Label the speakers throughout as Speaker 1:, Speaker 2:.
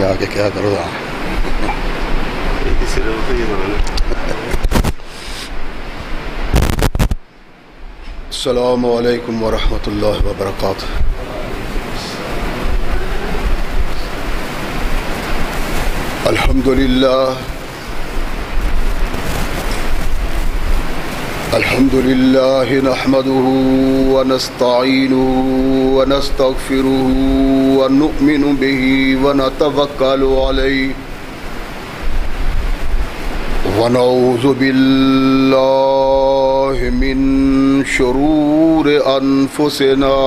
Speaker 1: آگے کیا کرو السلام علیکم ورحمۃ اللہ وبرکاتہ۔ الحمد للہ نحمده ونستعینه ونستغفره ونؤمن به ونتوکل علیہ ونعوذ باللہ من شرور انفسنا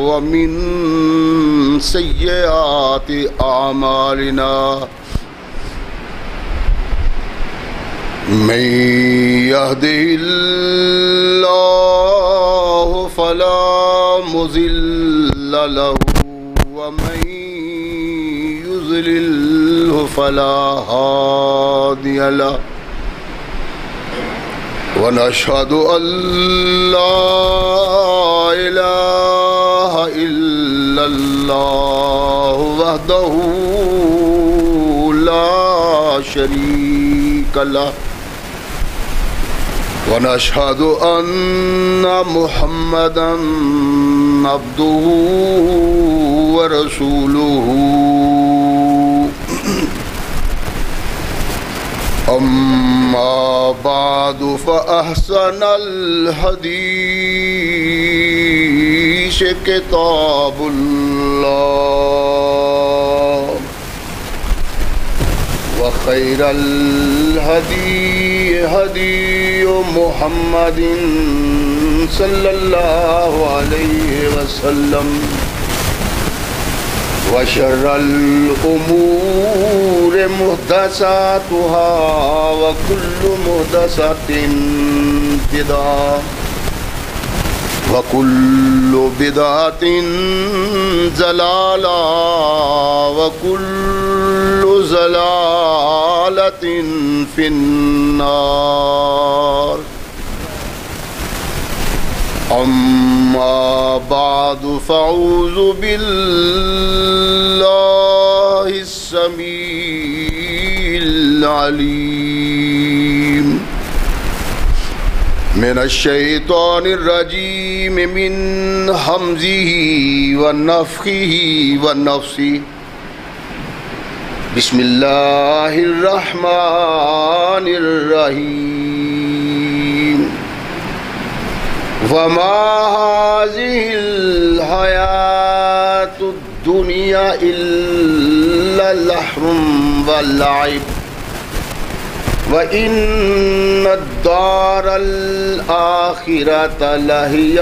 Speaker 1: ومن سیئات اعمالنا من يهده الله فلا مضل له ومن يضلل فلا هادي له ونشهد أن لا إله إلا الله وحده لا شريك له ونشهد أن محمدا عبده ورسوله أما بعد فأحسن الحديث كتاب الله وخير الهدي هدي محمد صلى الله عليه وسلم وشر الأمور محدثاتها وكل محدثة بدعة وكل بدعة ضلالة وكل ضلالة في النار أما بعد فأعوذ بالله السميع العليم من الشيطان الرجيم من همزه ونفخه ونفثه بسم الله الرحمن الرحيم وما هذه الحياة الدنيا إلا لهو ولعب وإن الدار الآخرة لهي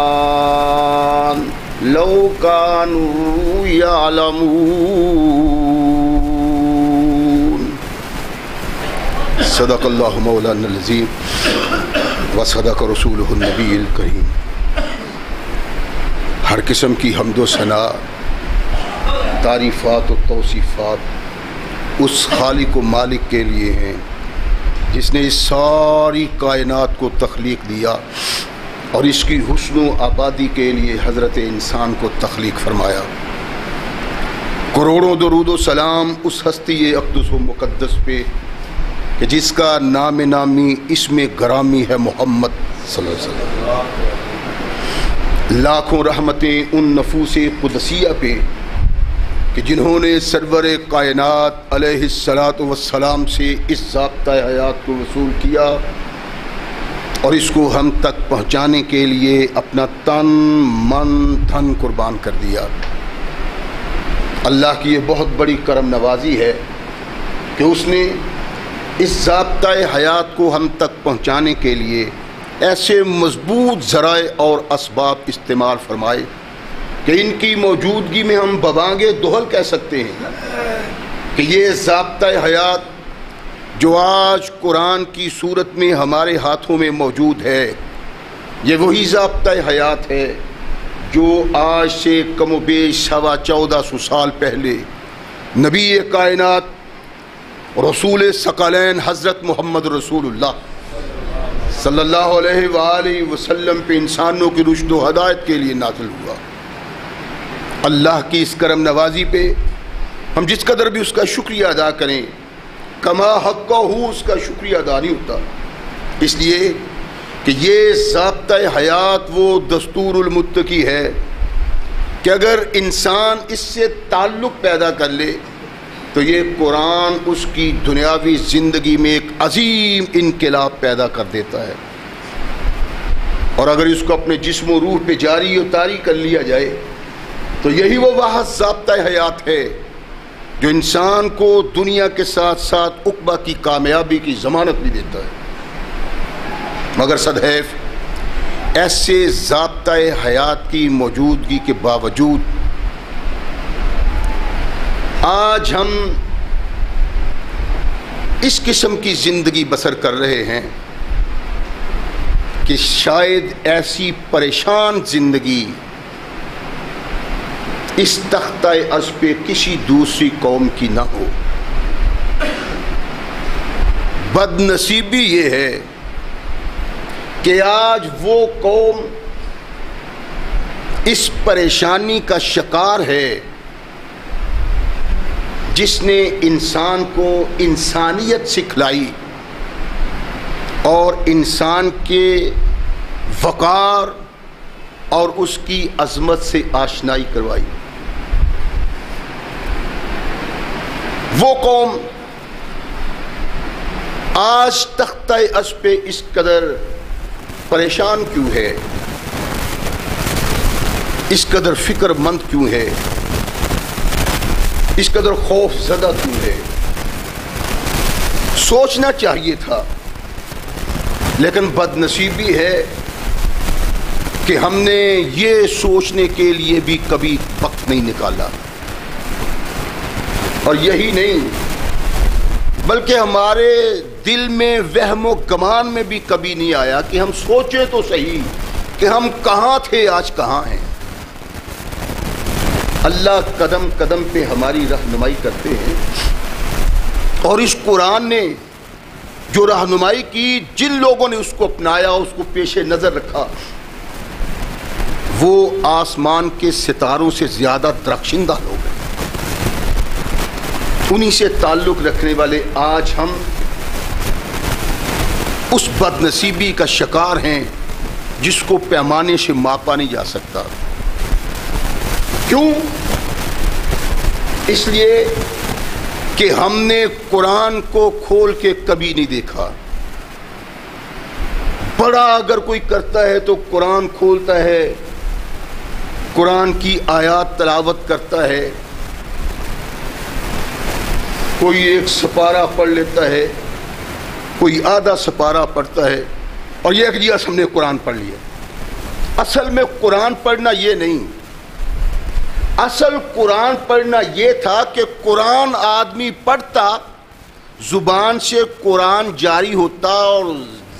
Speaker 1: الحيوان لو كانوا يعلمون صدق اللہ مولانا العظیم وصدق رسولہ النبی الکریم۔ ہر قسم کی حمد و ثنا، تعریفات و توصیفات اس خالق و مالک کے لیے ہیں جس نے اس ساری کائنات کو تخلیق دیا اور اس کی حسن و آبادی کے لیے حضرت انسان کو تخلیق فرمایا۔ کروڑوں درود و سلام اس ہستی اقدس و مقدس پہ کہ جس کا نام نامی اسم گرامی ہے محمد صلی اللہ علیہ وسلم۔ لاکھوں رحمتیں ان نفوس قدسیہ پہ کہ جنہوں نے سرور کائنات علیہ الصلاۃ والسلام سے اس ضابطۂ حیات کو وصول کیا اور اس کو ہم تک پہنچانے کے لیے اپنا تن من دھن قربان کر دیا۔ اللہ کی یہ بہت بڑی کرم نوازی ہے کہ اس نے اس ضابطۂ حیات کو ہم تک پہنچانے کے لیے ایسے مضبوط ذرائع اور اسباب استعمال فرمائے کہ ان کی موجودگی میں ہم بوانگ دہل کہہ سکتے ہیں کہ یہ ضابطۂ حیات جو آج قرآن کی صورت میں ہمارے ہاتھوں میں موجود ہے، یہ وہی ضابطۂ حیات ہے جو آج سے کم و بیش 1450 سال پہلے نبی کائنات رسول ثقلین حضرت محمد رسول اللہ صلی اللہ علیہ وآلہ وسلم پہ انسانوں کی رشد و ہدایت کے لیے نازل ہوا۔ اللہ کی اس کرم نوازی پہ ہم جس قدر بھی اس کا شکریہ ادا کریں کما حق ہو اس کا شکریہ ادا نہیں ہوتا، اس لیے کہ یہ ضابطۂ حیات وہ دستور المتقی ہے کہ اگر انسان اس سے تعلق پیدا کر لے تو یہ قرآن اس کی دنیاوی زندگی میں ایک عظیم انقلاب پیدا کر دیتا ہے، اور اگر اس کو اپنے جسم و روح پہ جاری و طاری کر لیا جائے تو یہی وہ واحد ضابطۂ حیات ہے جو انسان کو دنیا کے ساتھ ساتھ عقبہ کی کامیابی کی ضمانت بھی دیتا ہے۔ مگر صدحیف ایسے ضابطۂ حیات کی موجودگی کے باوجود آج ہم اس قسم کی زندگی بسر کر رہے ہیں کہ شاید ایسی پریشان زندگی اس تختہ عرض پہ کسی دوسری قوم کی نہ ہو۔ بد نصیبی یہ ہے کہ آج وہ قوم اس پریشانی کا شکار ہے جس نے انسان کو انسانیت سکھلائی اور انسان کے وقار اور اس کی عظمت سے آشنائی کروائی۔ وہ قوم آج تختہ عرض پہ اس قدر پریشان کیوں ہے، اس قدر فکر مند کیوں ہے، اس قدر خوف زدہ کیوں ہے؟ سوچنا چاہیے تھا، لیکن بد نصیبی ہے کہ ہم نے یہ سوچنے کے لیے بھی کبھی وقت نہیں نکالا، اور یہی نہیں بلکہ ہمارے دل میں وہم و گمان میں بھی کبھی نہیں آیا کہ ہم سوچیں تو صحیح کہ ہم کہاں تھے آج کہاں ہیں۔ اللہ قدم قدم پہ ہماری رہنمائی کرتے ہیں، اور اس قرآن نے جو رہنمائی کی، جن لوگوں نے اس کو اپنایا، اس کو پیش نظر رکھا، وہ آسمان کے ستاروں سے زیادہ درخشندہ لوگ ہیں۔ انہی سے تعلق رکھنے والے آج ہم اس بد نصیبی کا شکار ہیں جس کو پیمانے سے ماپا نہیں جا سکتا۔ کیوں؟ اس لیے کہ ہم نے قرآن کو کھول کے کبھی نہیں دیکھا۔ بڑا اگر کوئی کرتا ہے تو قرآن کھولتا ہے، قرآن کی آیات تلاوت کرتا ہے، کوئی ایک سپارہ پڑھ لیتا ہے، کوئی آدھا سپارہ پڑھتا ہے، اور یہ کہ جی ہم نے قرآن پڑھ لیا۔ اصل میں قرآن پڑھنا یہ نہیں، اصل قرآن پڑھنا یہ تھا کہ قرآن آدمی پڑھتا، زبان سے قرآن جاری ہوتا، اور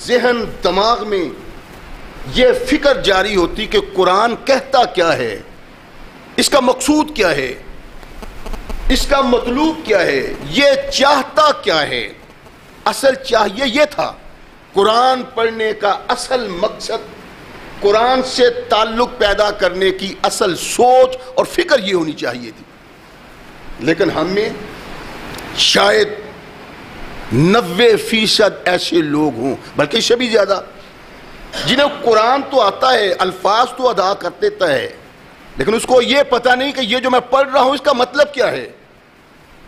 Speaker 1: ذہن دماغ میں یہ فکر جاری ہوتی کہ قرآن کہتا کیا ہے، اس کا مقصود کیا ہے، اس کا مطلوب کیا ہے، یہ چاہتا کیا ہے۔ اصل چاہیے یہ تھا، قرآن پڑھنے کا اصل مقصد، قرآن سے تعلق پیدا کرنے کی اصل سوچ اور فکر یہ ہونی چاہیے تھی۔ لیکن ہم میں شاید 90% ایسے لوگ ہوں، بلکہ اس سے بھی زیادہ، جنہیں قرآن تو آتا ہے، الفاظ تو ادا کر دیتا ہے، لیکن اس کو یہ پتہ نہیں کہ یہ جو میں پڑھ رہا ہوں اس کا مطلب کیا ہے،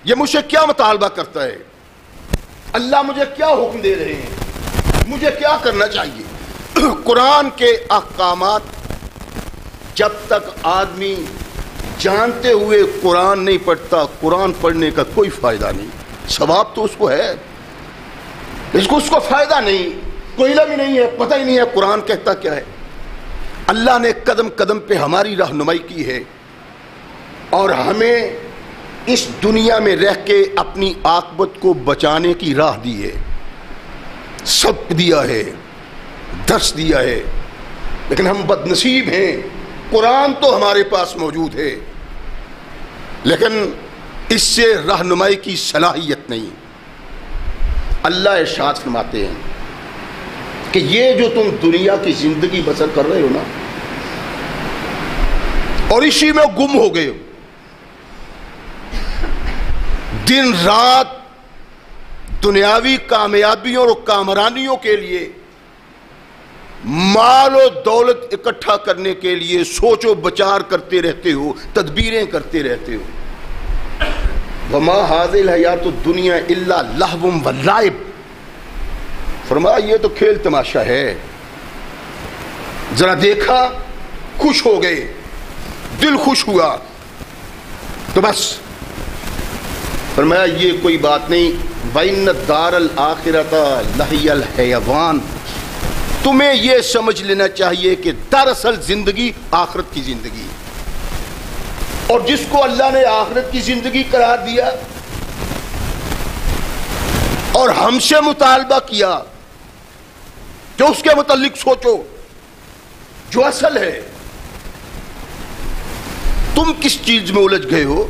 Speaker 1: یہ مجھ سے کیا مطالبہ کرتا ہے، اللہ مجھے کیا حکم دے رہے ہیں، مجھے کیا کرنا چاہیے۔ قرآن کے احکامات جب تک آدمی جانتے ہوئے قرآن نہیں پڑھتا، قرآن پڑھنے کا کوئی فائدہ نہیں۔ ثواب تو اس کو ہے، اس کو فائدہ نہیں، کوئی علم ہی نہیں ہے، پتہ ہی نہیں ہے قرآن کہتا کیا ہے۔ اللہ نے قدم قدم پہ ہماری رہنمائی کی ہے، اور ہمیں اس دنیا میں رہ کے اپنی عاقبت کو بچانے کی راہ دی ہے، سبق دیا ہے، درس دیا ہے۔ لیکن ہم بد نصیب ہیں، قرآن تو ہمارے پاس موجود ہے، لیکن اس سے رہنمائی کی صلاحیت نہیں۔ اللہ ارشاد فرماتے ہیں کہ یہ جو تم دنیا کی زندگی بسر کر رہے ہو نا، اور اسی میں گم ہو گئے ہو، دن رات دنیاوی کامیابیوں اور کامرانیوں کے لیے، مال و دولت اکٹھا کرنے کے لیے سوچ و بچار کرتے رہتے ہو، تدبیریں کرتے رہتے ہو۔ وما هذه الحیات الدنیا الا لہو ولعب، فرمایا یہ تو کھیل تماشا ہے، ذرا دیکھا خوش ہو گئے، دل خوش ہوا تو بس۔ فرمایا یہ کوئی بات نہیں، وَإِنَّ الدَّارَ الْآخِرَةَ لَهِيَ الْحَيَوَانُ، تمہیں یہ سمجھ لینا چاہیے کہ دراصل زندگی آخرت کی زندگی، اور جس کو اللہ نے آخرت کی زندگی قرار دیا اور ہم سے مطالبہ کیا کہ اس کے متعلق سوچو، جو اصل ہے، تم کس چیز میں الجھ گئے ہو؟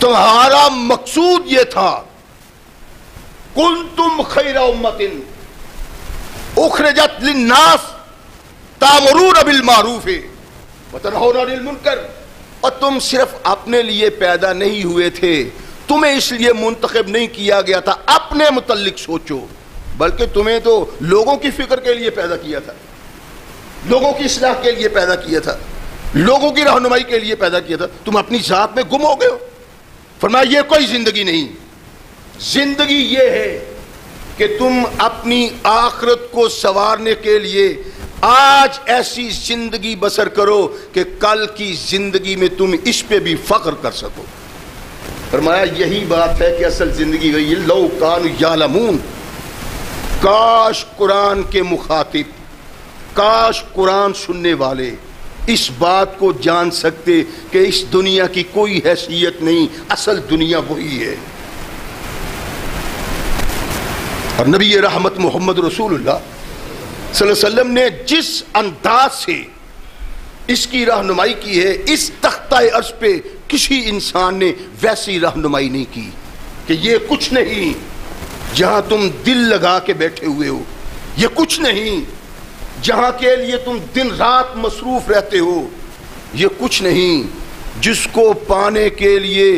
Speaker 1: تمہارا مقصود یہ تھا، کنتم خیر امۃ اخرجت للناس تأمرون بالمعروف وتنہون عن المنکر، اور تم صرف اپنے لیے پیدا نہیں ہوئے تھے، تمہیں اس لیے منتخب نہیں کیا گیا تھا اپنے متعلق سوچو، بلکہ تمہیں تو لوگوں کی فکر کے لیے پیدا کیا تھا، لوگوں کی اصلاح کے لیے پیدا کیا تھا، لوگوں کی رہنمائی کے لیے پیدا کیا تھا، تم اپنی ذات میں گم ہو گئے ہو۔ فرمایا یہ کوئی زندگی نہیں، زندگی یہ ہے کہ تم اپنی آخرت کو سنوارنے کے لیے آج ایسی زندگی بسر کرو کہ کل کی زندگی میں تم اس پہ بھی فخر کر سکو۔ فرمایا یہی بات ہے کہ اصل زندگی گئی، لو کانوا یعلمون، کاش قرآن کے مخاطب، کاش قرآن سننے والے اس بات کو جان سکتے کہ اس دنیا کی کوئی حیثیت نہیں، اصل دنیا وہی ہے۔ اور نبی رحمت محمد رسول اللہ صلی اللہ علیہ وسلم نے جس انداز سے اس کی رہنمائی کی ہے، اس تختہ عرض پہ کسی انسان نے ویسی رہنمائی نہیں کی کہ یہ کچھ نہیں جہاں تم دل لگا کے بیٹھے ہوئے ہو، یہ کچھ نہیں جہاں کے لیے تم دن رات مصروف رہتے ہو، یہ کچھ نہیں جس کو پانے کے لیے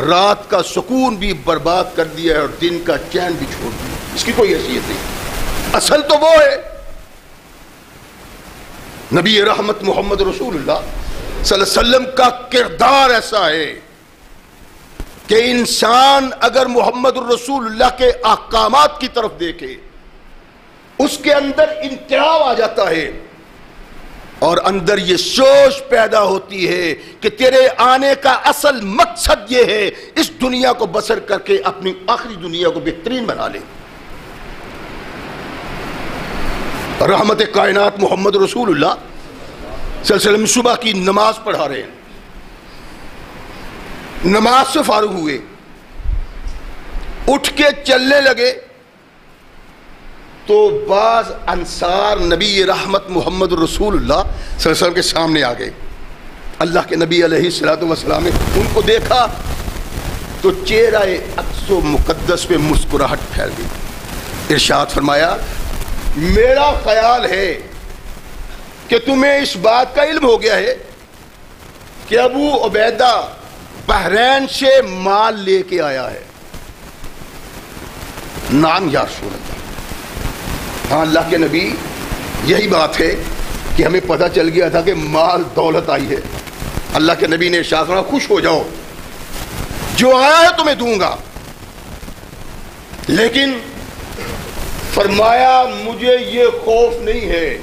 Speaker 1: رات کا سکون بھی برباد کر دیا ہے اور دن کا چین بھی چھوڑ دیا، اس کی کوئی حیثیت نہیں۔ اصل تو وہ ہے، نبی رحمت محمد رسول اللہ صلی اللہ علیہ وسلم کا کردار ایسا ہے کہ انسان اگر محمد الرسول اللہ کے احکامات کی طرف دیکھے، اس کے اندر انقلاب آ جاتا ہے اور اندر یہ سوچ پیدا ہوتی ہے کہ تیرے آنے کا اصل مقصد یہ ہے اس دنیا کو بسر کر کے اپنی آخری دنیا کو بہترین بنا لے۔ رحمت کائنات محمد رسول اللہ صلی اللہ علیہ وسلم صبح کی نماز پڑھا رہے ہیں، نماز سے فارغ ہوئے، اٹھ کے چلنے لگے تو بعض انصار نبی رحمت محمد رسول اللہ صلی اللہ علیہ وسلم کے سامنے آ گئے۔ اللہ کے نبی علیہ السلام نے ان کو دیکھا تو چہرہ اقدس و مقدس پہ مسکراہٹ پھیل گئی۔ ارشاد فرمایا میرا خیال ہے کہ تمہیں اس بات کا علم ہو گیا ہے کہ ابو عبیدہ بحرین سے مال لے کے آیا ہے۔ نام یا رسول اللہ، ہاں اللہ کے نبی یہی بات ہے کہ ہمیں پتہ چل گیا تھا کہ مال دولت آئی ہے۔ اللہ کے نبی نے ارشاد فرمایا خوش ہو جاؤ، جو آیا ہے تمہیں دوں گا، لیکن فرمایا مجھے یہ خوف نہیں ہے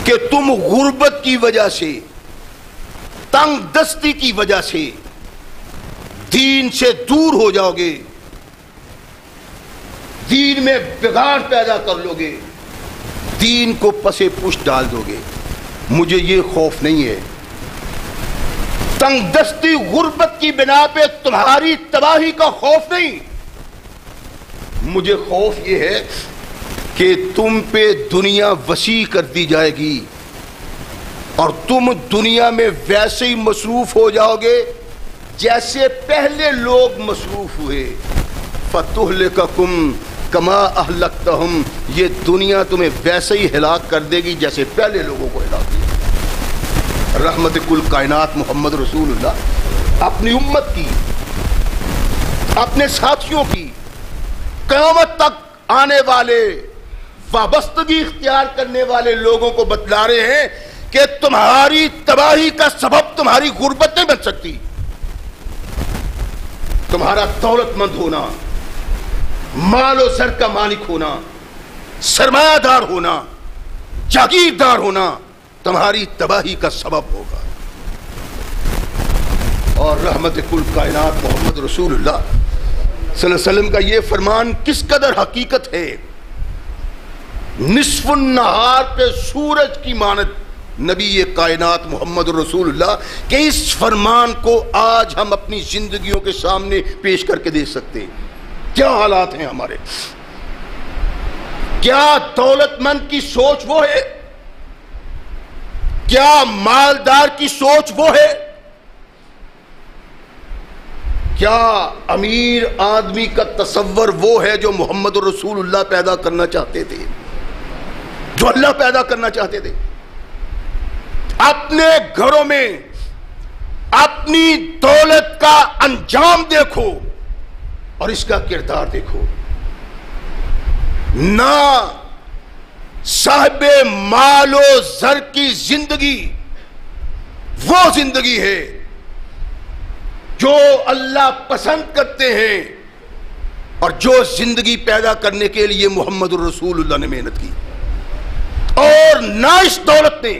Speaker 1: کہ تم غربت کی وجہ سے، تنگ دستی کی وجہ سے دین سے دور ہو جاؤ گے، دین میں بگاڑ پیدا کر لو گے، دین کو پسے پش ڈال دو گے۔ مجھے یہ خوف نہیں ہے، تنگ دستی غربت کی بنا پہ تمہاری تباہی کا خوف نہیں، مجھے خوف یہ ہے کہ تم پہ دنیا وسیع کر دی جائے گی اور تم دنیا میں ویسے ہی مصروف ہو جاؤ گے جیسے پہلے لوگ مصروف ہوئے۔ فَتُهْلِكَكُمْ كَمَا أَهْلَكْتَهُمْ، یہ دنیا تمہیں ویسے ہی ہلاک کر دے گی جیسے پہلے لوگوں کو ہلاک کیا۔ رحمت کل کائنات محمد رسول اللہ اپنی امت کی، اپنے ساتھیوں کی، قیامت تک آنے والے وابستگی اختیار کرنے والے لوگوں کو بتلا رہے ہیں کہ تمہاری تباہی کا سبب تمہاری غربت نہیں بن سکتی، تمہارا دولت مند ہونا، مال و زر کا مالک ہونا، سرمایہ دار ہونا، جاگیردار ہونا تمہاری تباہی کا سبب ہوگا۔ اور رحمت کل کائنات محمد رسول اللہ صلی اللہ علیہ وسلم کا یہ فرمان کس قدر حقیقت ہے، نصف النہار پہ سورج کی مانند نبی کائنات محمد رسول اللہ کہ اس فرمان کو آج ہم اپنی زندگیوں کے سامنے پیش کر کے دیکھ سکتے ہیں۔ کیا حالات ہیں ہمارے، کیا دولت مند کی سوچ وہ ہے، کیا مالدار کی سوچ وہ ہے، کیا امیر آدمی کا تصور وہ ہے جو محمد رسول اللہ پیدا کرنا چاہتے تھے، جو اللہ پیدا کرنا چاہتے تھے؟ اپنے گھروں میں اپنی دولت کا انجام دیکھو اور اس کا کردار دیکھو۔ نہ صاحب مال و زر کی زندگی وہ زندگی ہے جو اللہ پسند کرتے ہیں اور جو زندگی پیدا کرنے کے لیے محمد الرسول اللہ نے محنت کی، اور نہ اس دولت نے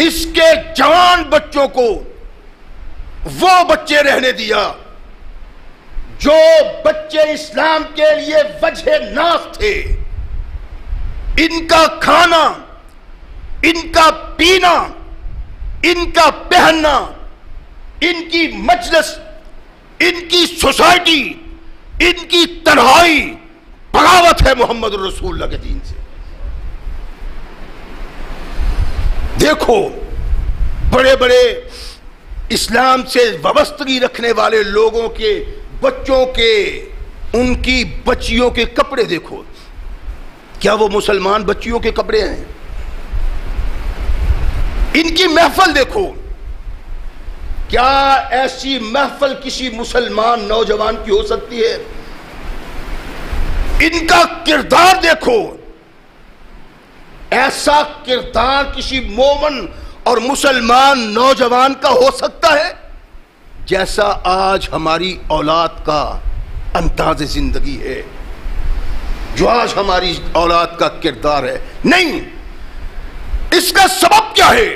Speaker 1: اس کے جوان بچوں کو وہ بچے رہنے دیا جو بچے اسلام کے لیے وجہ ناف تھے۔ ان کا کھانا، ان کا پینا، ان کا پہننا، ان کی مجلس، ان کی سوسائٹی، ان کی تنہائی بغاوت ہے محمد الرسول اللہ کے دین سے۔ دیکھو بڑے بڑے اسلام سے وابستگی رکھنے والے لوگوں کے بچوں کے، ان کی بچیوں کے کپڑے دیکھو، کیا وہ مسلمان بچیوں کے کپڑے ہیں؟ ان کی محفل دیکھو، کیا ایسی محفل کسی مسلمان نوجوان کی ہو سکتی ہے؟ ان کا کردار دیکھو، ایسا کردار کسی مومن اور مسلمان نوجوان کا ہو سکتا ہے جیسا آج ہماری اولاد کا انداز زندگی ہے، جو آج ہماری اولاد کا کردار ہے؟ نہیں۔ اس کا سبب کیا ہے؟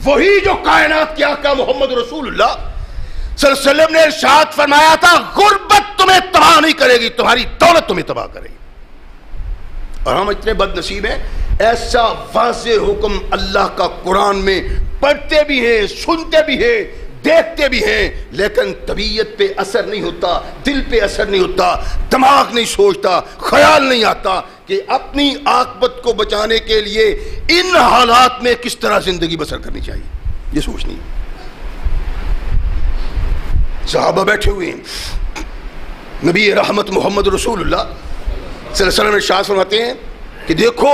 Speaker 1: وہی جو کائنات کے آقا محمد رسول اللہ صلی اللہ علیہ وسلم نے ارشاد فرمایا تھا، غربت تمہیں تباہ نہیں کرے گی، تمہاری دولت تمہیں تباہ کرے گی۔ اور ہم اتنے بد نصیب ہیں، ایسا واضح حکم اللہ کا قرآن میں پڑھتے بھی ہیں، سنتے بھی ہیں، دیکھتے بھی ہیں، لیکن طبیعت پہ اثر نہیں ہوتا، دل پہ اثر نہیں ہوتا، دماغ نہیں سوچتا، خیال نہیں آتا کہ اپنی عاقبت کو بچانے کے لیے ان حالات میں کس طرح زندگی بسر کرنی چاہیے، یہ سوچ نہیں۔ صحابہ بیٹھے ہوئے ہیں، نبی رحمت محمد رسول اللہ صلی اللہ علیہ وسلم ارشاد فرماتے ہیں کہ دیکھو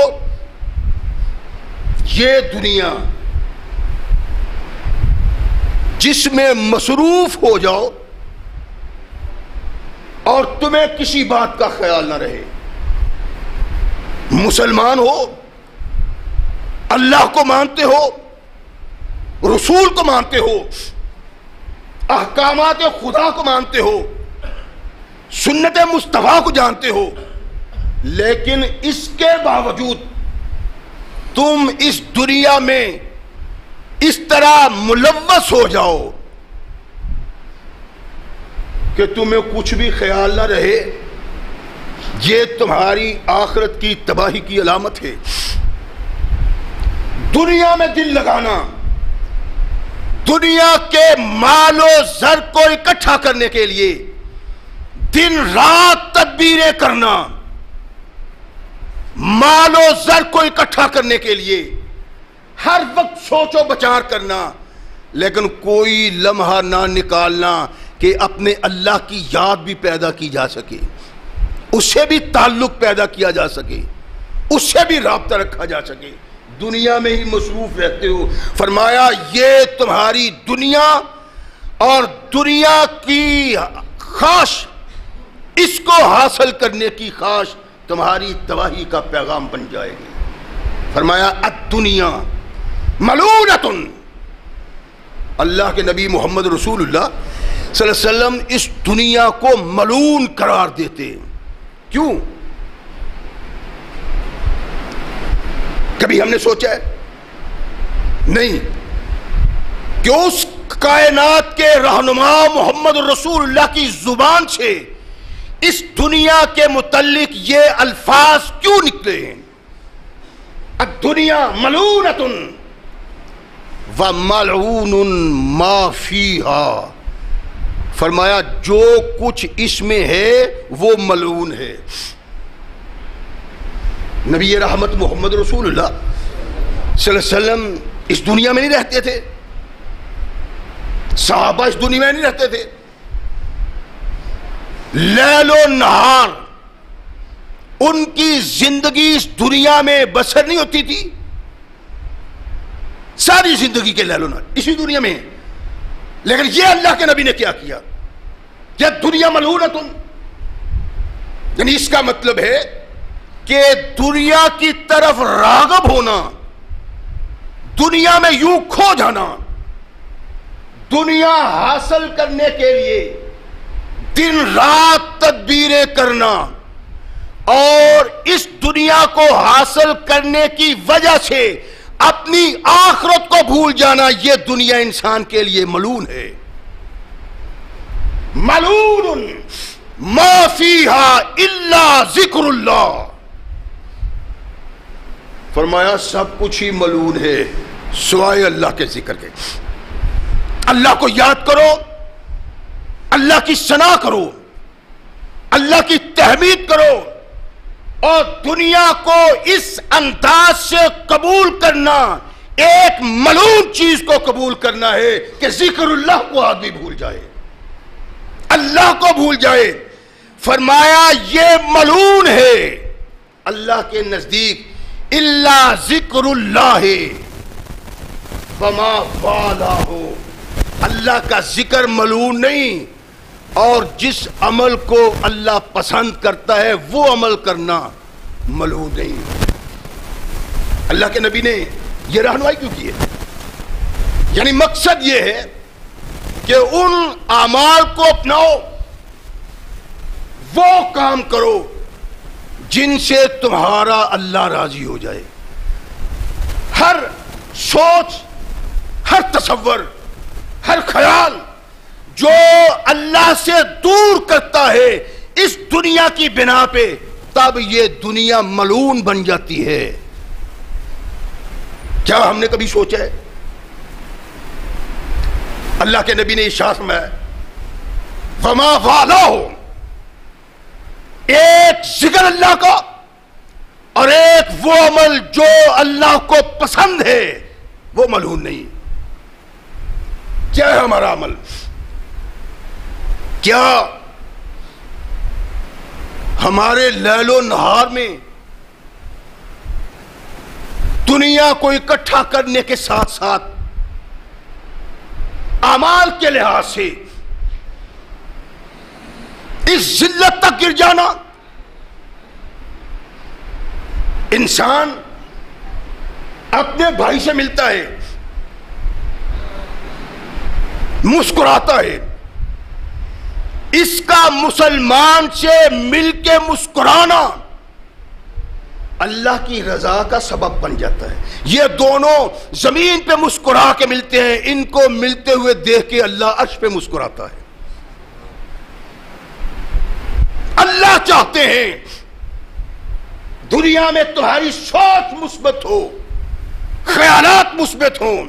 Speaker 1: یہ دنیا جس میں مصروف ہو جاؤ اور تمہیں کسی بات کا خیال نہ رہے، مسلمان ہو، اللہ کو مانتے ہو، رسول کو مانتے ہو، احکامات خدا کو مانتے ہو، سنت مصطفیٰ کو جانتے ہو، لیکن اس کے باوجود تم اس دنیا میں اس طرح ملوث ہو جاؤ کہ تمہیں کچھ بھی خیال نہ رہے، یہ تمہاری آخرت کی تباہی کی علامت ہے۔ دنیا میں دل لگانا، دنیا کے مال و زر کو اکٹھا کرنے کے لیے دن رات تدبیریں کرنا، مال و زر کو اکٹھا کرنے کے لیے ہر وقت سوچ و بچار کرنا، لیکن کوئی لمحہ نہ نکالنا کہ اپنے اللہ کی یاد بھی پیدا کی جا سکے، اس سے بھی تعلق پیدا کیا جا سکے، اس سے بھی رابطہ رکھا جا سکے۔ دنیا میں ہی مصروف رہتے ہو. فرمایا یہ تمہاری دنیا اور دنیا کی خواہش، اس کو حاصل کرنے کی خواہش تمہاری تباہی کا پیغام بن جائے گی. فرمایا الدنیا ملعونۃ. اللہ کے نبی محمد رسول اللہ صلی اللہ علیہ وسلم اس دنیا کو ملعون قرار دیتے ہیں. کیوں؟ کبھی ہم نے سوچا ہے؟ نہیں. کہ اس کائنات کے رہنما محمد رسول اللہ کی زبان سے اس دنیا کے متعلق یہ الفاظ کیوں نکلے ہیں؟ الدنیا ملعونۃ وملعون ما فیہا. فرمایا جو کچھ اس میں ہے وہ ملعون ہے. نبی رحمت محمد رسول اللہ صلی اللہ علیہ وسلم اس دنیا میں نہیں رہتے تھے، صحابہ اس دنیا میں نہیں رہتے تھے. لیل و نہار ان کی زندگی اس دنیا میں بسر نہیں ہوتی تھی. ساری زندگی کے لیل و نہار اسی دنیا میں. لیکن یہ اللہ کے نبی نے کیا کیا؟ یہ دنیا ملعونۃ، یعنی اس کا مطلب ہے کہ دنیا کی طرف راغب ہونا، دنیا میں یوں کھو جانا، دنیا حاصل کرنے کے لیے دن رات تدبیریں کرنا اور اس دنیا کو حاصل کرنے کی وجہ سے اپنی آخرت کو بھول جانا، یہ دنیا انسان کے لیے ملعون ہے. ملعون ما فیہا الا ذکر اللہ. فرمایا سب کچھ ہی ملعون ہے سوائے اللہ کے ذکر کے. اللہ کو یاد کرو، اللہ کی ثنا کرو، اللہ کی تحمید کرو، اور دنیا کو اس انداز سے قبول کرنا ایک ملعون چیز کو قبول کرنا ہے کہ ذکر اللہ کو آدمی بھول جائے، اللہ کو بھول جائے. فرمایا یہ ملعون ہے اللہ کے نزدیک. الا ذکر اللہ وما والہ. اللہ کا ذکر ملعون نہیں، اور جس عمل کو اللہ پسند کرتا ہے وہ عمل کرنا ملعون نہیں. اللہ کے نبی نے یہ رہنمائی کیوں کی ہے؟ یعنی مقصد یہ ہے کہ ان اعمال کو اپناؤ، وہ کام کرو جن سے تمہارا اللہ راضی ہو جائے. ہر سوچ، ہر تصور، ہر خیال جو اللہ سے دور کرتا ہے اس دنیا کی بنا پہ، تب یہ دنیا ملعون بن جاتی ہے. کیا ہم نے کبھی سوچا ہے؟ اللہ کے نبی نے ارشاد فرمایا وما والہ، ایک ذکر اللہ کا اور ایک وہ عمل جو اللہ کو پسند ہے وہ ملعون نہیں. کیا ہے ہمارا عمل؟ کیا ہمارے لیل و نہار میں دنیا کو اکٹھا کرنے کے ساتھ ساتھ اعمال کے لحاظ سے اس ذلت تک گر جانا؟ انسان اپنے بھائی سے ملتا ہے، مسکراتا ہے، اس کا مسلمان سے مل کے مسکرانا اللہ کی رضا کا سبب بن جاتا ہے. یہ دونوں زمین پہ مسکرا کے ملتے ہیں، ان کو ملتے ہوئے دیکھ کے اللہ عرش پہ مسکراتا ہے. اللہ چاہتے ہیں دنیا میں تمہاری سوچ مثبت ہو، خیالات مثبت ہوں.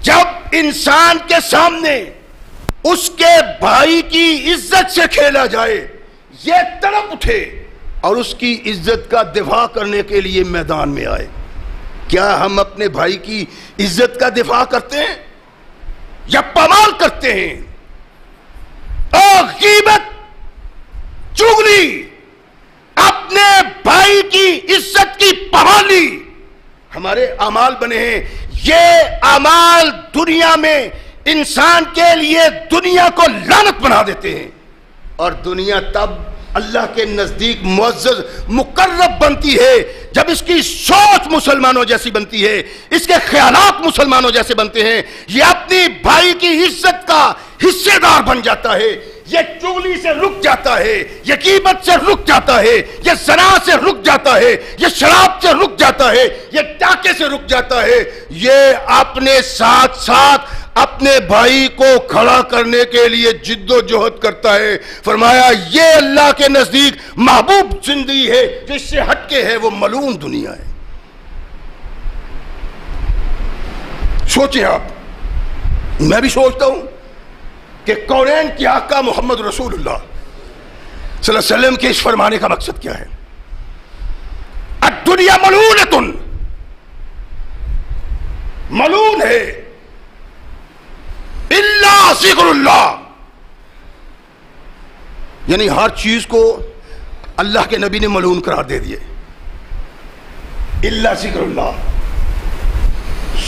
Speaker 1: جب انسان کے سامنے اس کے بھائی کی عزت سے کھیلا جائے، یہ تڑپ اٹھے اور اس کی عزت کا دفاع کرنے کے لیے میدان میں آئے. کیا ہم اپنے بھائی کی عزت کا دفاع کرتے ہیں یا پامال کرتے ہیں؟ اور غیبت، چغلی، اپنے بھائی کی عزت کی پامالی ہمارے اعمال بنے ہیں. یہ اعمال دنیا میں انسان کے لیے دنیا کو لعنت بنا دیتے ہیں، اور دنیا تب اللہ کے نزدیک معزز مقرب بنتی ہے جب اس کی سوچ مسلمانوں جیسی بنتی ہے، اس کے خیالات مسلمانوں جیسے بنتے ہیں. یہ اپنی بھائی کی عزت کا حصے دار بن جاتا ہے، یہ چغلی سے رک جاتا ہے، یہ غیبت سے رک جاتا ہے، یہ زنا سے رک جاتا ہے، یہ شراب سے رک جاتا ہے، یہ ڈاکے سے رک جاتا ہے. یہ اپنے ساتھ ساتھ اپنے بھائی کو کھڑا کرنے کے لیے جد و جہد کرتا ہے. فرمایا یہ اللہ کے نزدیک محبوب زندگی ہے، جس سے ہٹ کے ہے وہ ملعون دنیا ہے. سوچیں آپ، میں بھی سوچتا ہوں کہ کونین کی آقا محمد رسول اللہ صلی اللہ علیہ وسلم کے اس فرمانے کا مقصد کیا ہے؟ الدنیا ملعونۃ، ملعون ہے الا ذکر اللہ، یعنی ہر چیز کو اللہ کے نبی نے ملعون قرار دے دیے. الا ذکر اللہ،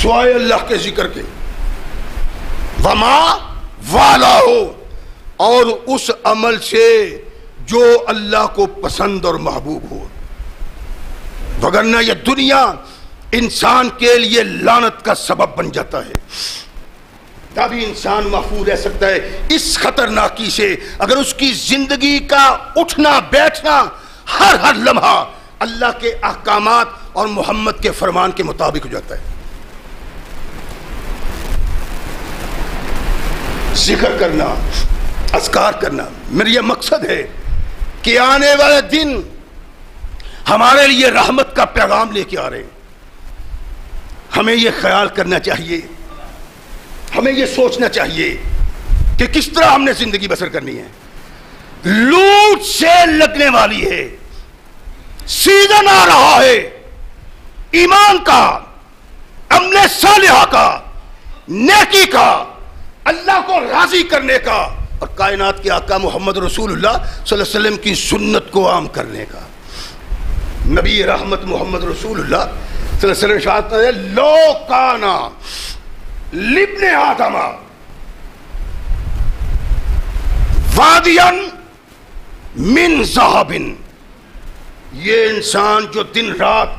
Speaker 1: سوائے اللہ کے ذکر کے. وما والا ہو، اور اس عمل سے جو اللہ کو پسند اور محبوب ہو. وگرنہ یہ دنیا انسان کے لیے لعنت کا سبب بن جاتا ہے. تبھی انسان محفوظ رہ سکتا ہے اس خطرناکی سے اگر اس کی زندگی کا اٹھنا بیٹھنا ہر لمحہ اللہ کے احکامات اور محمد کے فرمان کے مطابق ہو جاتا ہے. ذکر کرنا، اذکار کرنا، میرا یہ مقصد ہے کہ آنے والے دن ہمارے لیے رحمت کا پیغام لے کے آ رہے ہیں. ہمیں یہ خیال کرنا چاہیے، ہمیں یہ سوچنا چاہیے کہ کس طرح ہم نے زندگی بسر کرنی ہے. لوٹ سے لگنے والی ہے، سیزن آ رہا ہے ایمان کا، عمل صالحہ کا، نیکی کا، اللہ کو راضی کرنے کا، اور کائنات کے آقا محمد رسول اللہ صلی اللہ علیہ وسلم کی سنت کو عام کرنے کا. نبی رحمت محمد رسول اللہ صلی اللہ علیہ وسلم ارشاد ہے لو کانا لابن آدم وادیاً من ذہب، یہ انسان جو دن رات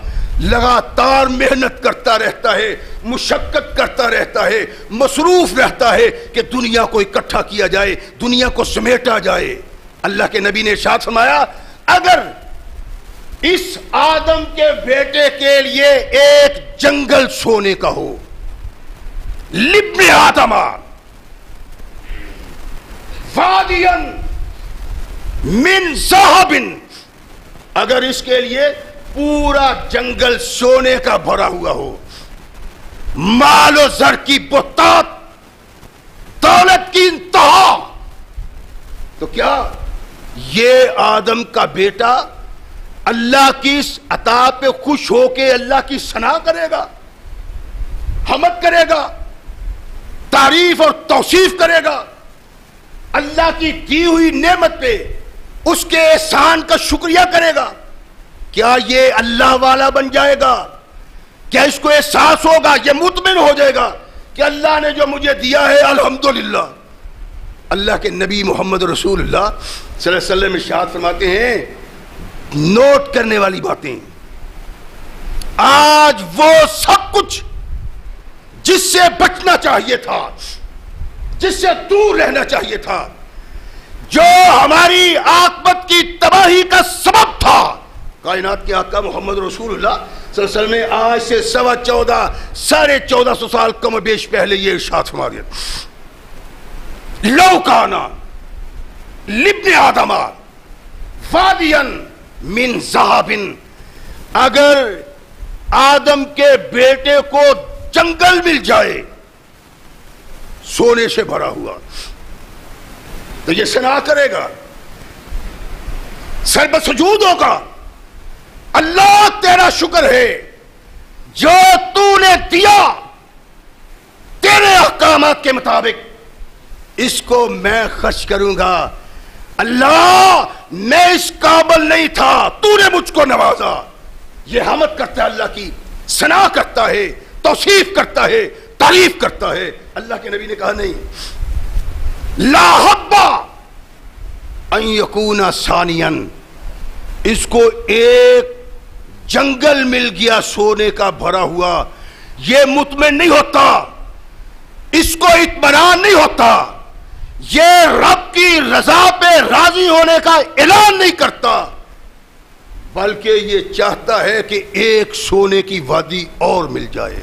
Speaker 1: لگاتار محنت کرتا رہتا ہے، مشقت کرتا رہتا ہے، مصروف رہتا ہے کہ دنیا کو اکٹھا کیا جائے، دنیا کو سمیٹا جائے. اللہ کے نبی نے ارشاد فرمایا اگر اس آدم کے بیٹے کے لیے ایک جنگل سونے کا ہو، لابن آدم وادیاً من ذہب، اگر اس کے لیے پورا جنگل سونے کا بھرا ہوا ہو، مال و زر کی بہتات، دولت کی انتہا، تو کیا یہ آدم کا بیٹا اللہ کی اس عطا پہ خوش ہو کے اللہ کی ثنا کرے گا، حمد کرے گا، تعریف اور توصیف کرے گا، اللہ کی دی ہوئی نعمت پہ اس کے احسان کا شکریہ کرے گا؟ کیا یہ اللہ والا بن جائے گا؟ کیا اس کو احساس ہوگا، یہ مطمئن ہو جائے گا کہ اللہ نے جو مجھے دیا ہے الحمدللہ؟ اللہ کے نبی محمد رسول اللہ صلی اللہ علیہ وسلم ارشاد فرماتے ہیں، نوٹ کرنے والی باتیں، آج وہ سب کچھ جس سے بچنا چاہیے تھا، جس سے دور رہنا چاہیے تھا، جو ہماری عاقبت کی تباہی کا سبب تھا، کائنات کے آقا محمد رسول اللہ صلی اللہ علیہ وسلم نے آج سے 1450 سال کم و بیش پہلے یہ ارشاد فرما دیا، لو کانا لابن آدم وادیاً من ذہب، اگر آدم کے بیٹے کو جنگل مل جائے سونے سے بھرا ہوا، تو یہ ثنا کرے گا، سر بسجود ہوگا، اللہ تیرا شکر ہے جو تو نے دیا تیرے احکامات کے مطابق، اس کو میں خرچ کروں گا. اللہ میں اس قابل نہیں تھا، تو نے مجھ کو نوازا. یہ حمد کرتا ہے اللہ کی، ثنا کرتا ہے، توصیف کرتا ہے، تعریف کرتا ہے۔ اللہ کے نبی نے کہا نہیں، لا حبا ان یکون ثانیا، اس کو ایک جنگل مل گیا سونے کا بھرا ہوا، یہ مطمئن نہیں ہوتا، اس کو اطمینان نہیں ہوتا، یہ رب کی رضا پہ راضی ہونے کا اعلان نہیں کرتا، بلکہ یہ چاہتا ہے کہ ایک سونے کی وادی اور مل جائے۔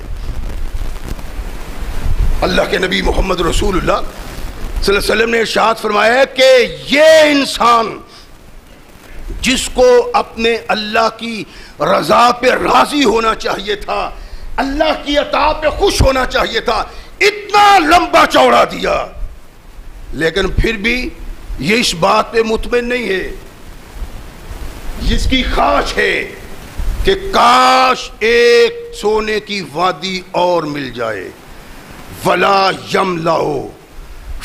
Speaker 1: اللہ کے نبی محمد رسول اللہ صلی اللہ علیہ وسلم نے ارشاد فرمایا ہے کہ یہ انسان جس کو اپنے اللہ کی رضا پہ راضی ہونا چاہیے تھا، اللہ کی عطا پہ خوش ہونا چاہیے تھا، اتنا لمبا چوڑا دیا، لیکن پھر بھی یہ اس بات پہ مطمئن نہیں ہے، جس کی خواہش ہے کہ کاش ایک سونے کی وادی اور مل جائے۔ ولا یملأ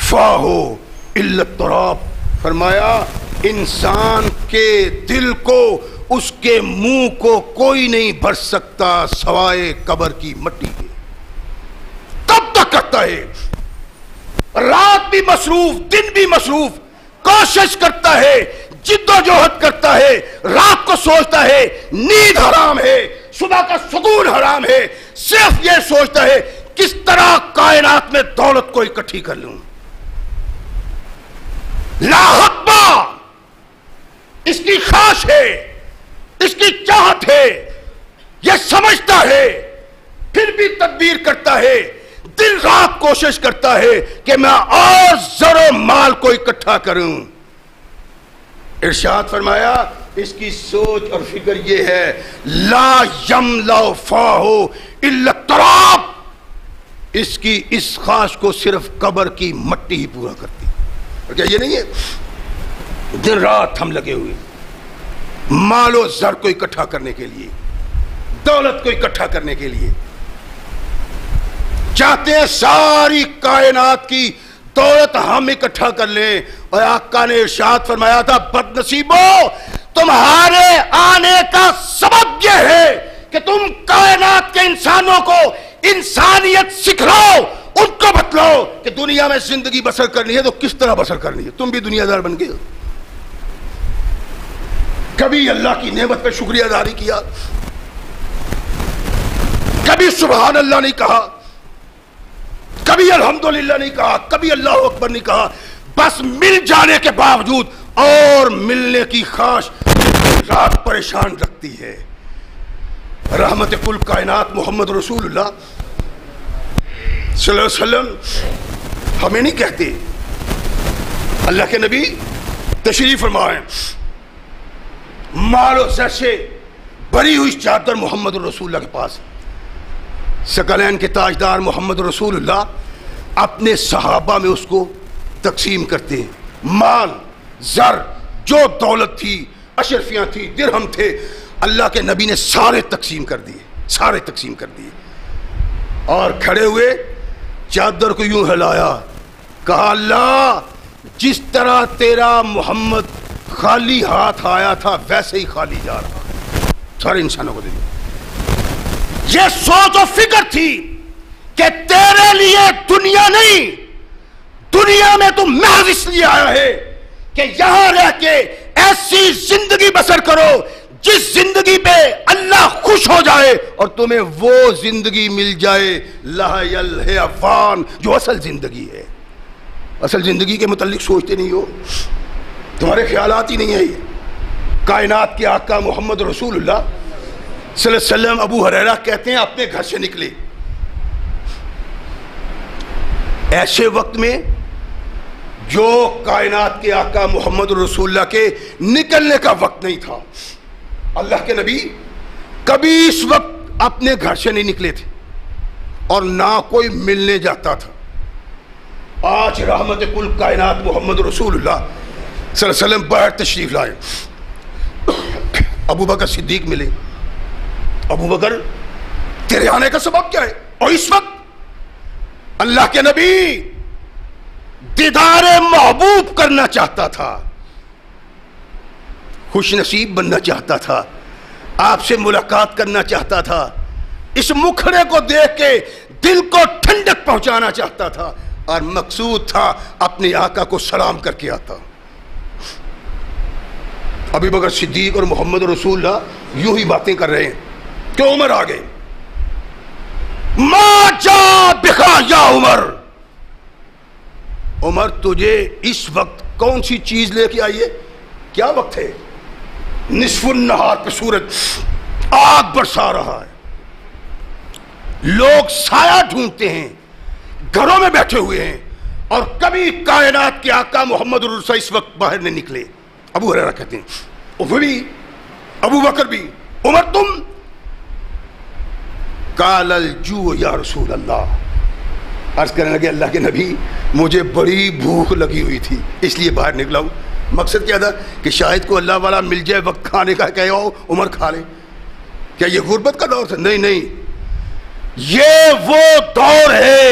Speaker 1: فاہ الا التراب، فرمایا انسان کے دل کو، اس کے منہ کو کوئی نہیں بھر سکتا سوائے قبر کی مٹی کے۔ کب تک کرتا ہے؟ رات بھی مصروف، دن بھی مصروف، کوشش کرتا ہے، جد و جہد کرتا ہے، رات کو سوچتا ہے نیند حرام ہے، صبح کا سکون حرام ہے، صرف یہ سوچتا ہے کس طرح کائنات میں دولت کو اکٹھی کر لوں۔ لا حقبہ، اس کی خواہش ہے، اس کی چاہت ہے، یہ سمجھتا ہے، پھر بھی تدبیر کرتا ہے، دن رات کوشش کرتا ہے کہ میں اور زر و مال کو اکٹھا کروں۔ ارشاد فرمایا اس کی سوچ اور فکر یہ ہے، لا یملأ فاہ الا التراب، اس کی اس خواہش کو صرف قبر کی مٹی ہی پورا کرتی۔ اور کیا یہ نہیں ہے دن رات ہم لگے ہوئے مال و زر کو اکٹھا کرنے کے لیے، دولت کو اکٹھا کرنے کے لیے، چاہتے ہیں ساری کائنات کی دولت ہم اکٹھا کر لیں۔ اور آقا نے ارشاد فرمایا تھا، بد نصیبو، تمہارے آنے کا سبب یہ ہے کہ تم کائنات کے انسانوں کو انسانیت سکھلاؤ، ان کو بتلاؤ کہ دنیا میں زندگی بسر کرنی ہے تو کس طرح بسر کرنی ہے۔ تم بھی دنیا دار بن گئے، کبھی اللہ کی نعمت پہ شکریہ ادا نہیں کیا، کبھی سبحان اللہ نہیں کہا، کبھی الحمدللہ نہیں کہا، کبھی اللہ اکبر نہیں کہا، بس مل جانے کے باوجود اور ملنے کی خواہش رات پریشان رکھتی ہے۔ رحمت کل کائنات محمد رسول اللہ صلی اللہ علیہ وسلم ہمیں نہیں کہتے، اللہ کے نبی تشریف فرمائیں، مال و زر سے بھری ہوئی چادر محمد رسول اللہ کے پاس، ثقلین کے تاجدار محمد رسول اللہ اپنے صحابہ میں اس کو تقسیم کرتے ہیں، مال زر جو دولت تھی، اشرفیاں تھی، درہم تھے، اللہ کے نبی نے سارے تقسیم کر دیے، سارے تقسیم کر دیے، اور کھڑے ہوئے چادر کو یوں ہلایا، کہا اللہ جس طرح تیرا محمد خالی ہاتھ آیا تھا ویسے ہی خالی جا رہا، سارے انسانوں کو دے دیا۔ یہ سوچ و فکر تھی کہ تیرے لیے دنیا نہیں، دنیا میں تو محض اس لیے آیا ہے کہ یہاں رہ کے ایسی زندگی بسر کرو جس زندگی پہ اللہ خوش ہو جائے اور تمہیں وہ زندگی مل جائے لا یلہفان، جو اصل زندگی ہے۔ اصل زندگی کے متعلق سوچتے نہیں ہو، تمہارے خیالات ہی نہیں ہے۔ یہ کائنات کے آقا محمد رسول اللہ صلی اللہ علیہ وسلم، ابو ہریرہ کہتے ہیں اپنے گھر سے نکلے ایسے وقت میں جو کائنات کے آقا محمد رسول اللہ کے نکلنے کا وقت نہیں تھا۔ اللہ کے نبی کبھی اس وقت اپنے گھر سے نہیں نکلے تھے اور نہ کوئی ملنے جاتا تھا۔ آج رحمت کل کائنات محمد رسول اللہ صلی اللہ علیہ وسلم باہر تشریف لائے، ابو بکر صدیق ملے، ابو بکر تیرے آنے کا سبب کیا ہے؟ اور اس وقت اللہ کے نبی دیدار محبوب کرنا چاہتا تھا، خوش نصیب بننا چاہتا تھا، آپ سے ملاقات کرنا چاہتا تھا، اس مکھڑے کو دیکھ کے دل کو ٹھنڈک پہنچانا چاہتا تھا اور مقصود تھا اپنے آقا کو سلام کر کے آتا۔ ابو بکر صدیق اور محمد رسول اللہ یوں ہی باتیں کر رہے ہیں کہ عمر آ گئے۔ ما جا بکا یا عمر، عمر تجھے اس وقت کون سی چیز لے کے آئیے؟ کیا وقت ہے؟ نصف النہار پہ سورج آگ برسا رہا ہے، لوگ سایہ ڈھونڈتے ہیں، گھروں میں بیٹھے ہوئے ہیں، اور کبھی کائنات کے آقا محمد رسول اللہ اس وقت باہر نہیں نکلے۔ ابو ہریرہ کہتے ہیں وہ بھی، ابو بکر بھی، عمر تم؟ قال الجوع یا رسول اللہ، عرض کرنے لگے اللہ کے نبی مجھے بڑی بھوک لگی ہوئی تھی اس لیے باہر نکلا ہوں۔ مقصد کیا تھا کہ شاید کو اللہ والا مل جائے وقت کھانے کا، کہ آؤ عمر کھا لے۔ کیا یہ غربت کا دور تھا؟ نہیں نہیں، یہ وہ دور ہے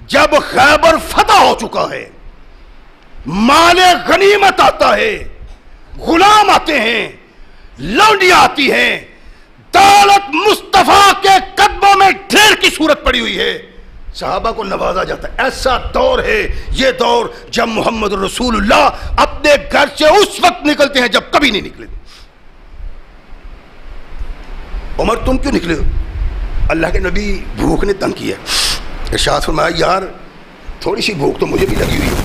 Speaker 1: جب خیبر فتح ہو چکا ہے، مال غنیمت آتا ہے، غلام آتے ہیں، لونڈیاں آتی ہیں، دولت مصطفیٰ کے قدموں میں ڈھیر کی صورت پڑی ہوئی ہے، صحابہ کو نوازا جاتا ہے۔ ایسا دور ہے یہ دور جب محمد رسول اللہ اپنے گھر سے اس وقت نکلتے ہیں جب کبھی نہیں نکلے۔ عمر تم کیوں نکلے ہو؟ اللہ کے نبی بھوک نے تنگ کیا۔ ارشاد فرمایا یار تھوڑی سی بھوک تو مجھے بھی لگی ہوئی ہے۔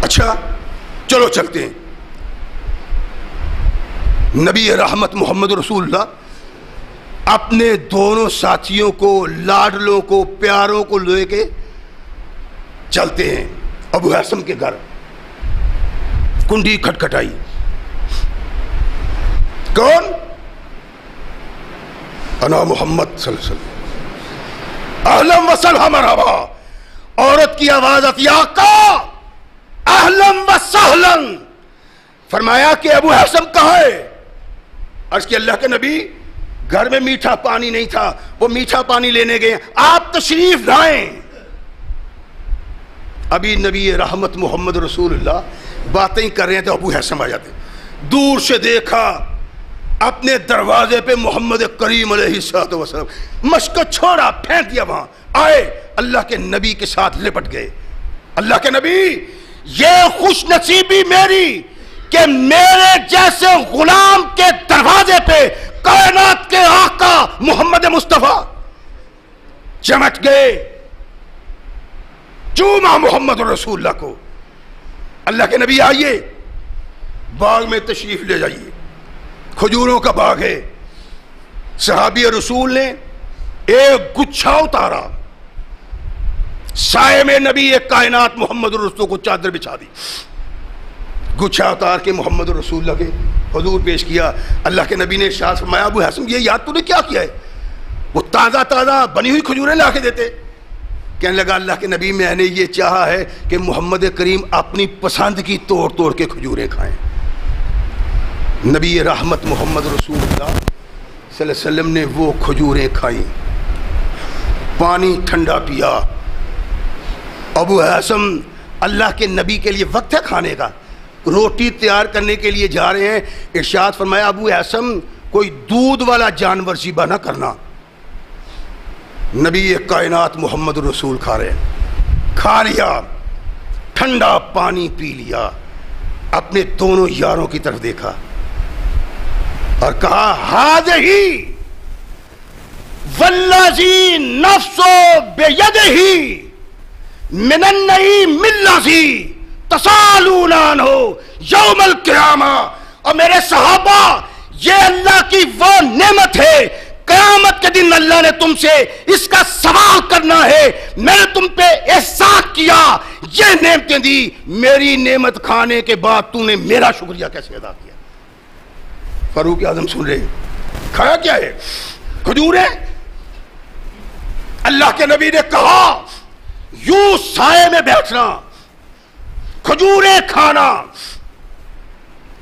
Speaker 1: اچھا چلو چلتے ہیں۔ نبی رحمت محمد رسول اللہ اپنے دونوں ساتھیوں کو، لاڈلوں کو، پیاروں کو لے کے چلتے ہیں ابو حسم کے گھر۔ کنڈی کھٹکھٹائی، کون؟ انا محمد صلی اللہ علیہ وسلم، اہلم و سہلا مرحبا۔ عورت کی آواز آتی، آقا اہلم و سہلا۔ فرمایا کہ ابو حسم کہاں ہے؟ عرض کہ اللہ کے نبی گھر میں میٹھا پانی نہیں تھا، وہ میٹھا پانی لینے گئے، آپ تشریف لائیں۔ ابھی نبی رحمت محمد رسول اللہ باتیں کر رہے ہیں تو ابو حسم آ جاتے۔ دور سے دیکھا اپنے دروازے پہ محمد کریم علیہ السلام، مشک چھوڑا پھینک دیا وہاں، آئے اللہ کے نبی کے ساتھ لپٹ گئے۔ اللہ کے نبی یہ خوش نصیبی میری کہ میرے جیسے غلام کے دروازے پہ کائنات کے آقا محمد مصطفیٰ چمٹ گئے، چوما محمد رسول اللہ کو۔ اللہ کے نبی آئیے باغ میں تشریف لے جائیے، کھجوروں کا باغ ہے۔ صحابی رسول نے ایک گچھا اتارا، سائے میں نبی ایک کائنات محمد رسول کو چادر بچھا دی، گچھا اتار کے محمد رسول اللہ کے حضور پیش کیا۔ اللہ کے نبی نے ارشاد فرمایا ابو حسن یہ یاد تو نے کیا کیا ہے؟ وہ تازہ تازہ بنی ہوئی کھجوریں لا کے دیتے۔ کہنے لگا اللہ کے نبی میں نے یہ چاہا ہے کہ محمد کریم اپنی پسند کی توڑ توڑ کے کھجوریں کھائیں۔ نبی رحمت محمد رسول اللہ صلی اللہ علیہ وسلم نے وہ کھجوریں کھائیں، پانی ٹھنڈا پیا۔ ابو حسن اللہ کے نبی کے لیے وقت ہے کھانے کا، روٹی تیار کرنے کے لیے جا رہے ہیں۔ ارشاد فرمایا ابو حسن کوئی دودھ والا جانور ذبح نہ کرنا۔ نبی کائنات محمد رسول کھا رہے ہیں، کھا لیا، ٹھنڈا پانی پی لیا، اپنے دونوں یاروں کی طرف دیکھا اور کہا ہذہ والذی نفس بیدہ من النعیم الذی تسالون عنہ یوم القیامہ۔ اور میرے صحابہ یہ اللہ کی وہ نعمت ہے، قیامت کے دن اللہ نے تم سے اس کا سوال کرنا ہے۔ میں نے تم پہ احسان کیا، یہ نعمتیں دی، میری نعمت کھانے کے بعد تو نے میرا شکریہ کیسے ادا کیا؟ فاروق اعظم سن رہے، کھایا کیا ہے؟ کھجوریں۔ اللہ کے نبی نے کہا یوں سائے میں بیٹھنا، کھجوریں کھانا،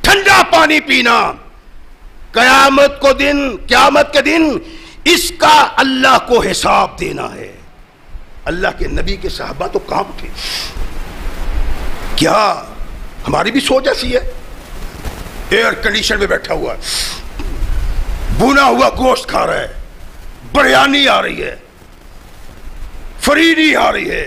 Speaker 1: ٹھنڈا پانی پینا، قیامت کے دن اس کا اللہ کو حساب دینا ہے۔ اللہ کے نبی کے صحابہ تو کہاں اٹھے؟ کیا ہماری بھی سوچ ایسی ہے؟ ایئر کنڈیشن میں بیٹھا ہوا ہے، بنا ہوا گوشت کھا رہا ہے، بریانی آ رہی ہے، فریدی آ رہی ہے،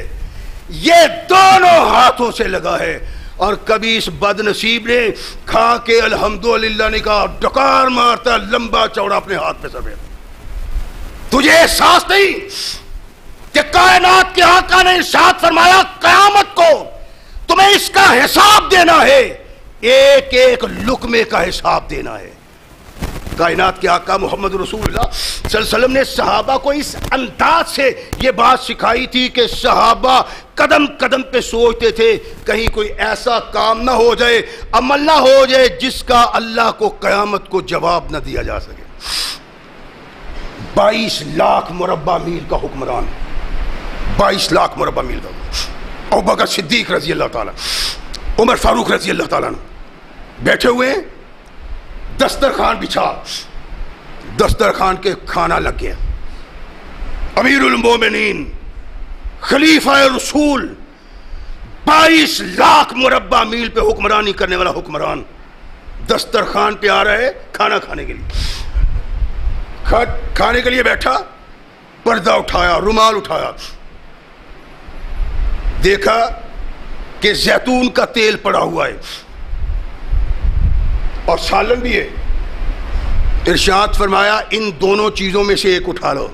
Speaker 1: یہ دونوں ہاتھوں سے لگا ہے، اور کبھی اس بد نصیب نے کھا کے الحمدللہ نے کہا، ڈکار مارتا لمبا چوڑا اپنے ہاتھ پہ سمیت۔ تجھے احساس نہیں کہ کائنات کے آقا نے ارشاد فرمایا قیامت کو تمہیں اس کا حساب دینا ہے، ایک ایک لقمے کا حساب دینا ہے۔ کائنات کے آقا محمد رسول اللہ صلی اللہ علیہ وسلم نے صحابہ کو اس انداز سے یہ بات سکھائی تھی کہ صحابہ قدم قدم پہ سوچتے تھے کہیں کوئی ایسا کام نہ ہو جائے، عمل نہ ہو جائے جس کا اللہ کو قیامت کو جواب نہ دیا جا سکے۔ 22 لاکھ مربع میل کا حکمران، 22 لاکھ مربع میل کا، ابوبکر صدیق رضی اللہ تعالیٰ، عمر فاروق رضی اللہ تعالیٰ بیٹھے ہوئے ہیں، دسترخوان بچھا، دسترخوان کے کھانا لگ گیا، امیر المومنین خلیفہ رسول 22 لاکھ مربع میل پہ حکمرانی کرنے والا حکمران دسترخوان پہ آ رہا ہے کھانا کھانے کے لیے، کھانے کے لیے بیٹھا، پردہ اٹھایا، رومال اٹھایا، دیکھا کہ زیتون کا تیل پڑا ہوا ہے اور سالن بھی ہے، ارشاد فرمایا ان دونوں چیزوں میں سے ایک اٹھا لو۔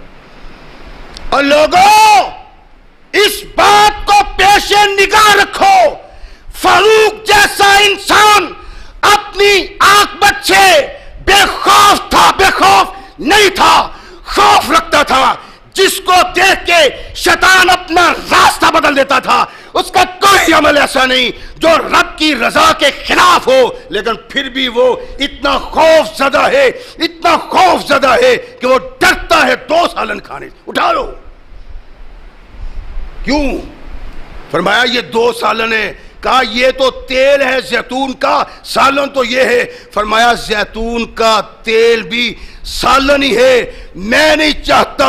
Speaker 1: اور لوگوں اس بات کو پیش نگاہ رکھو، فاروق جیسا انسان اپنی عاقبت سے بے خوف تھا، بے خوف نہیں تھا، خوف رکھتا تھا، جس کو دیکھ کے شیطان اپنا راستہ بدل دیتا تھا۔ اس کا کوئی عمل ایسا نہیں جو رب کی رضا کے خلاف ہو، لیکن پھر بھی وہ اتنا خوف زدہ ہے، اتنا خوف زدہ ہے کہ وہ ڈرتا ہے 2 سالن کھانے سے۔ اٹھا لو۔ کیوں؟ فرمایا یہ 2 سالن ہے، کہا یہ تو تیل ہے زیتون کا، سالن تو یہ ہے۔ فرمایا زیتون کا تیل بھی سالن ہی ہے، میں نہیں چاہتا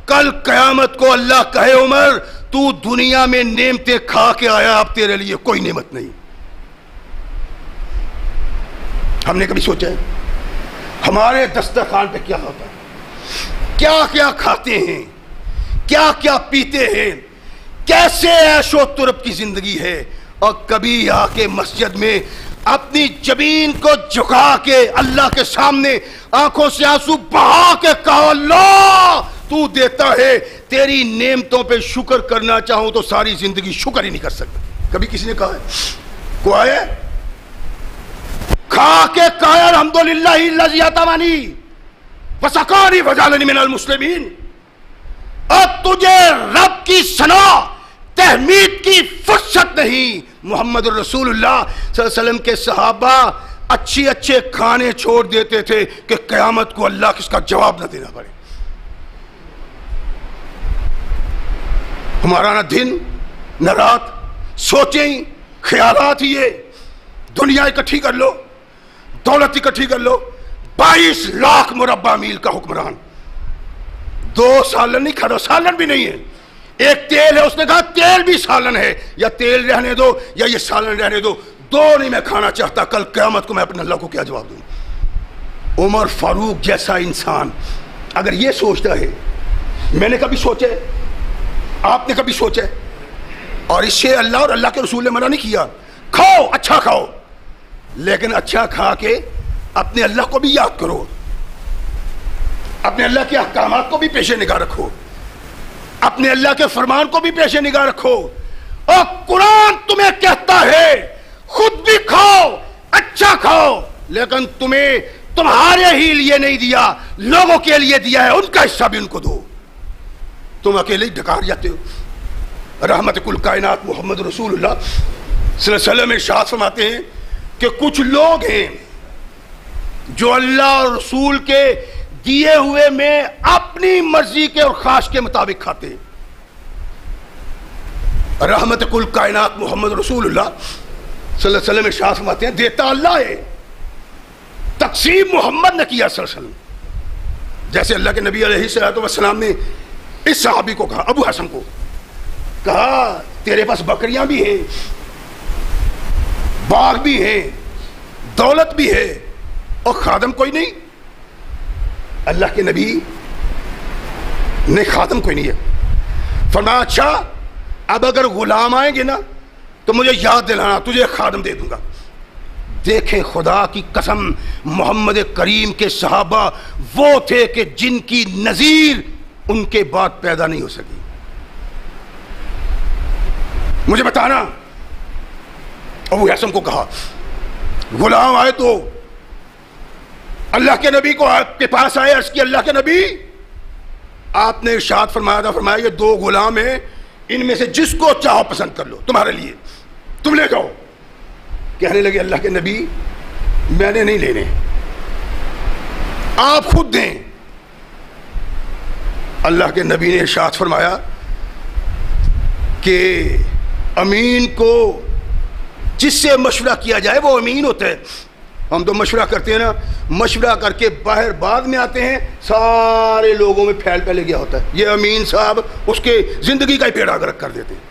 Speaker 1: کل قیامت کو اللہ کہے عمر تو دنیا میں نعمتیں کھا کے آیا، اب تیرے لیے کوئی نعمت نہیں۔ ہم نے کبھی سوچا ہے ہمارے دسترخوان پہ کیا ہوتا ہے، کیا کیا کھاتے ہیں، کیا کیا پیتے ہیں، کیسے عیش و طرب کی زندگی ہے، اور کبھی آ کے مسجد میں اپنی جبین کو جھکا کے اللہ کے سامنے آنکھوں سے آنسو بہا کے کہا اللہ تو دیتا ہے، تیری نعمتوں پہ شکر کرنا چاہوں تو ساری زندگی شکر ہی نہیں کر سکتا۔ کبھی کسی نے کہا ہے؟ کوئی ہے کھا کے کہا الحمدللہ الذی اطعمنی وسقانی وجعلنی من المسلمین۔ اب تجھے رب کی ثنا تحمید کی فرصت نہیں۔ محمد رسول اللہ صلی اللہ علیہ وسلم کے صحابہ اچھے کھانے چھوڑ دیتے تھے کہ قیامت کو اللہ کس کا جواب نہ دینا پڑے۔ ہمارا نہ دن نہ رات، سوچیں خیالات ہی ہے، دنیا اکٹھی کر لو، دولت اکٹھی کر لو۔ 22 لاکھ مربع میل کا حکمران، 2 سالن نہیں کھا، سالن بھی نہیں ہے، ایک تیل ہے، اس نے کہا تیل بھی سالن ہے، یا تیل رہنے دو یا یہ سالن رہنے دو، 2 نہیں میں کھانا چاہتا، کل قیامت کو میں اپنے اللہ کو کیا جواب دوں۔ عمر فاروق جیسا انسان اگر یہ سوچتا ہے، میں نے کبھی سوچا ہے، آپ نے کبھی سوچا ہے؟ اور اس سے اللہ اور اللہ کے رسول نے منع نہیں کیا، کھاؤ اچھا کھاؤ، لیکن اچھا کھا کے اپنے اللہ کو بھی یاد کرو، اپنے اللہ کے احکامات کو بھی پیش نگاہ رکھو، اپنے اللہ کے فرمان کو بھی پیش نگاہ رکھو۔ اور قرآن تمہیں کہتا ہے خود بھی کھاؤ، اچھا کھاؤ، لیکن تمہیں تمہارے ہی لیے نہیں دیا، لوگوں کے لیے دیا ہے، ان کا حصہ بھی ان کو دو۔ تم اکیلے ہی ڈکار جاتے ہو۔ رحمت کل کائنات محمد رسول اللہ صلی اللہ علیہ وسلم ارشاد فرماتے ہیں کہ کچھ لوگ ہیں جو اللہ اور رسول کے دیے ہوئے میں اپنی مرضی کے اور خواہش کے مطابق کھاتے ہیں۔ رحمت کل کائنات محمد رسول اللہ صلی اللہ علیہ وسلم ارشاد فرماتے ہیں دیتا اللہ ہے، تقسیم محمد نے کیا صلی اللہ علیہ وسلم۔ جیسے اللہ کے نبی علیہ الصلوۃ والسلام نے اس صحابی کو کہا، ابو حسن کو کہا تیرے پاس بکریاں بھی ہیں، باغ بھی ہیں، دولت بھی ہے، اور خادم کوئی نہیں؟ اللہ کے نبی نے خادم کوئی نہیں ہے. فرمایا اچھا اب اگر غلام آئیں گے نا تو مجھے یاد دلانا، تجھے خادم دے دوں گا. دیکھیں خدا کی قسم، محمد کریم کے صحابہ وہ تھے کہ جن کی نظیر ان کے بعد پیدا نہیں ہو سکی. مجھے بتانا. ابو حسن کو کہا غلام آئے تو اللہ کے نبی کو آپ کے پاس آئے، عرض کی اللہ کے نبی آپ نے ارشاد فرمایا تھا، فرمایا یہ 2 غلام ہیں، ان میں سے جس کو چاہو پسند کر لو، تمہارے لیے، تم لے جاؤ. کہنے لگے اللہ کے نبی میں نے نہیں لینے، آپ خود دیں. اللہ کے نبی نے ارشاد فرمایا کہ امین کو جس سے مشورہ کیا جائے وہ امین ہوتا ہے. ہم تو مشورہ کرتے ہیں نا، مشورہ کر کے باہر بعد میں آتے ہیں سارے لوگوں میں پھیل پھیلے گیا ہوتا ہے. یہ امین صاحب اس کے زندگی کا ہی پیڑا گرک کر دیتے ہیں.